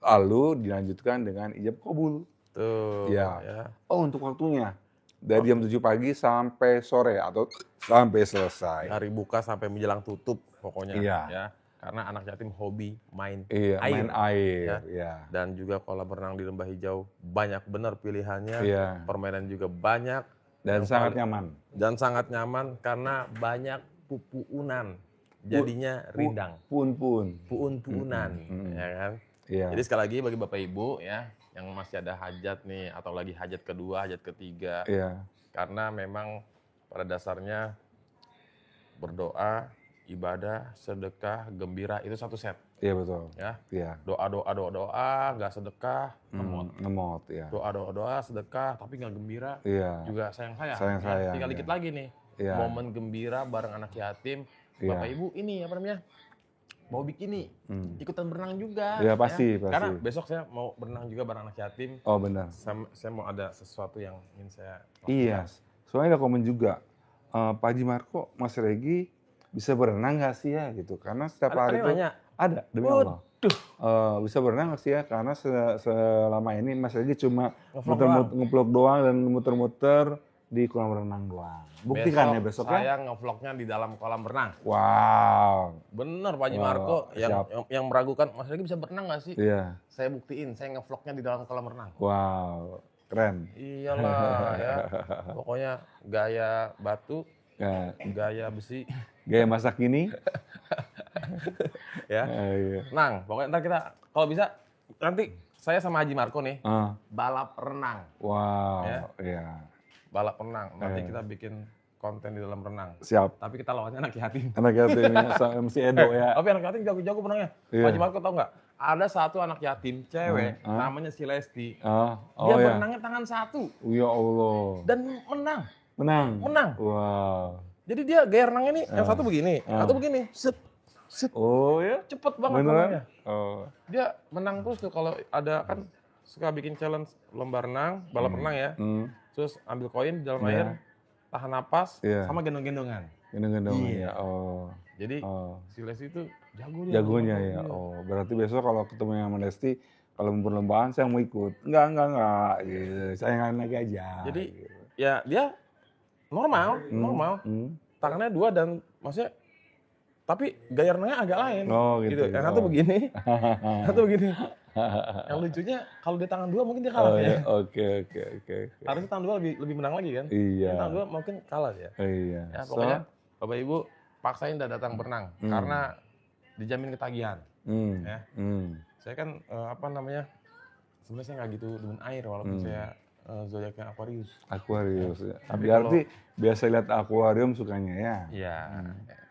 Lalu dilanjutkan dengan ijab kabul. Tuh. Ya. Ya. Oh untuk waktunya dari jam 7 pagi sampai sore atau sampai selesai. Dari buka sampai menjelang tutup pokoknya. Iya. Ya. Karena anak yatim hobi main Iya, air. main air. Ya. Ya. Dan juga kolam renang di Lembah Hijau banyak benar pilihannya. Iya. Permainan juga banyak. Dan Yang sangat paling- nyaman. Dan sangat nyaman karena banyak pupuunan. Jadinya rindang. Pun. Puun-puunan. Ya kan? Iya. Jadi sekali lagi bagi Bapak Ibu ya yang masih ada hajat nih atau lagi hajat kedua, hajat ketiga. Iya. Karena memang pada dasarnya berdoa, ibadah, sedekah, gembira itu satu set Iya betul. ya. Iya. Doa, nggak sedekah, ngemot. Ngemot ya. Doa, sedekah tapi nggak gembira Iya. juga sayang-sayang. Sayang-sayang, Ya, tinggal ya. dikit lagi nih. Iya. Momen gembira bareng anak yatim. Iya. Bapak Ibu ini apa namanya? Mau bikini, ikutan berenang juga. Iya, pasti. Karena besok saya mau berenang juga bareng anak yatim. Oh benar. Saya mau ada sesuatu yang ingin saya Iya. Soalnya ada komen juga. Pak Haji Marco, Mas Regi bisa berenang nggak sih ya gitu? Karena setiap hari itu nanya. ada demi Allah. Bisa berenang nggak sih ya? Karena selama ini Mas Regi cuma nge-vlog doang dan muter-muter di kolam renang doang. Buktikan ya besok ya. Saya nge-vlognya di dalam kolam renang. Wow. Bener Pak Haji Wow, Marco siap. yang meragukan Mas Regi bisa berenang nggak sih? Iya. Saya buktiin, saya nge-vlognya di dalam kolam renang. Wow. Keren. Iyalah ya. Pokoknya gaya batu, Ya, gaya besi gaya masa kini. ya. Iya. Nang, pokoknya ntar kita kalau bisa nanti saya sama Haji Marco nih balap renang. Wow. Ya. Iya. Balap renang. Nanti kita bikin konten di dalam renang. Siap. Tapi kita lawannya anak yatim. Anak yatim ini MC Edo ya. Tapi anak yatim jago-jago berenangnya. Iya. Pak Haji Marco tau nggak? Ada satu anak yatim cewek namanya si Lesti. Dia Ya. berenangnya tangan satu Ya Allah. dan menang. Menang. Wow. Jadi dia gaya renangnya nih yang satu begini, satu begini. Set. Oh ya. Cepet banget Beneran? renangnya. Oh. Dia menang terus tuh kalau ada kan suka bikin challenge lomba renang, balap renang ya. Terus ambil koin di dalam air, tahan napas, Iya. sama gendong-gendongan. Gendong-gendong Iya. ya. Oh. Jadi si Lesti itu jago dia. Jagonya ya. Iya. Oh, berarti besok kalau ketemu yang sama Lesti, kalau mau perlombaan saya mau ikut. Enggak. Gitu. Sayangan lagi aja. Jadi gitu. ya dia normal. Tangannya dua dan maksudnya tapi gaya renangnya agak lain. Oh, gitu. Yang satu begini, yang satu begini. Yang lucunya kalau dia tangan dua mungkin dia kalah ya. Oke. Harusnya tangan dua lebih menang lagi kan. Iya. Tangan dua mungkin kalah ya. Iya. Ya pokoknya Bapak Ibu paksain dah datang berenang karena dijamin ketagihan. Ya. Saya kan sebenarnya saya nggak gitu demen air walaupun saya zodiaknya Aquarius. Aquarius. Ya. Tapi Berarti biasa lihat akuarium sukanya ya. Iya.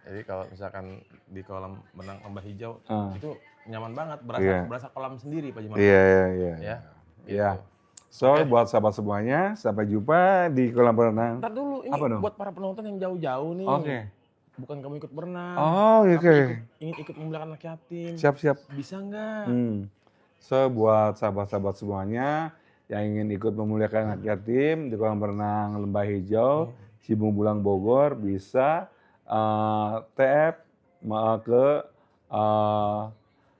Jadi kalau misalkan di kolam benang lembah hijau itu nyaman banget, berasa kolam sendiri Pak Jimat. Iya. Ya. Iya. So buat sahabat semuanya, sampai jumpa di kolam renang. Ntar dulu ini Apa dong? buat para penonton yang jauh-jauh nih. Oke. Bukan kamu ikut berenang. Oh, tapi oke. ingin ikut memuliakan anak yatim. Siap. Bisa nggak? So buat sahabat-sahabat semuanya yang ingin ikut memuliakan anak yatim di kolam renang Lembah Hijau, Cibung Bulang Bogor bisa tap ke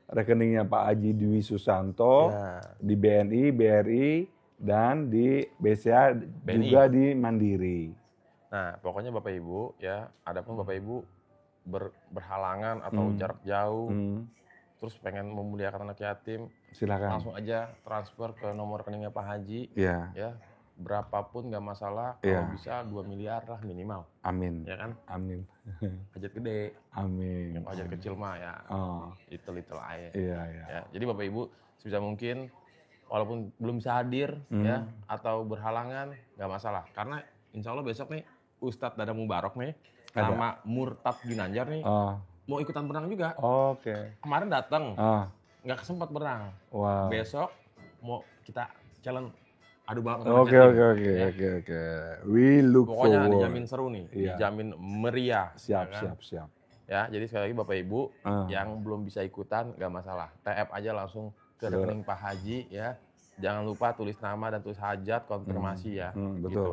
rekeningnya Pak Haji Dwi Susanto di BNI, BRI, dan di BCA BNI. juga di Mandiri. Nah, pokoknya Bapak Ibu ya, adapun Bapak Ibu berhalangan atau jarak jauh, terus pengen memuliakan anak yatim, Silakan. langsung aja transfer ke nomor rekeningnya Pak Haji. Iya. Ya, berapapun nggak masalah, Iya. kalau bisa 2 miliar lah minimal. Amin. Ya kan? Amin. Hajat gede. Amin. Yang hajat kecil mah ya, Oh. little aja. Iya, iya. Ya, jadi Bapak Ibu sebisa mungkin walaupun belum bisa hadir ya atau berhalangan nggak masalah, karena insya Allah besok nih Ustadz Dadang Mubarok nih Ada. sama Murtad Ginanjar nih Oh. mau ikutan berenang juga. Oke. Kemarin datang Ah. nggak kesempet berenang. Wow. Besok mau kita challenge adu balap. Oke. We look Pokoknya forward. dijamin seru nih, Iya. dijamin meriah. Siap, ya kan? siap. Ya, jadi sekali lagi Bapak Ibu Ah. yang belum bisa ikutan nggak masalah. TF aja langsung ke rekening Pak Haji ya. Jangan lupa tulis nama dan tulis hajat, konfirmasi ya. betul. Gitu.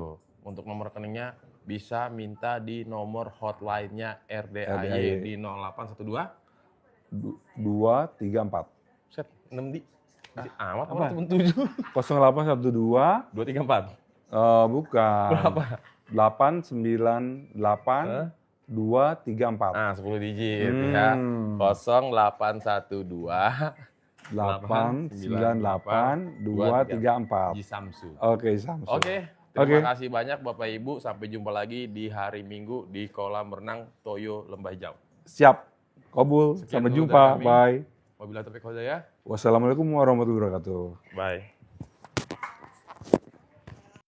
Untuk nomor rekeningnya bisa minta di nomor hotline-nya RDAY RDAY. di 0812 234. set 6 di amat Apa? apa 7 0812 234. bukan. Berapa? 898 234. Nah, 10 digit ya. 0812 898 234. Ji Samsu. Oke, Samsul. Oke, terima kasih banyak Bapak Ibu. Sampai jumpa lagi di hari Minggu di kolam renang Toyo Lembah Hijau. Siap. Kabul. Sekian Sampai dulu jumpa. dari kami. Bye. Wabillahi taufiq wal hidayah. Wassalamualaikum warahmatullahi wabarakatuh. Bye.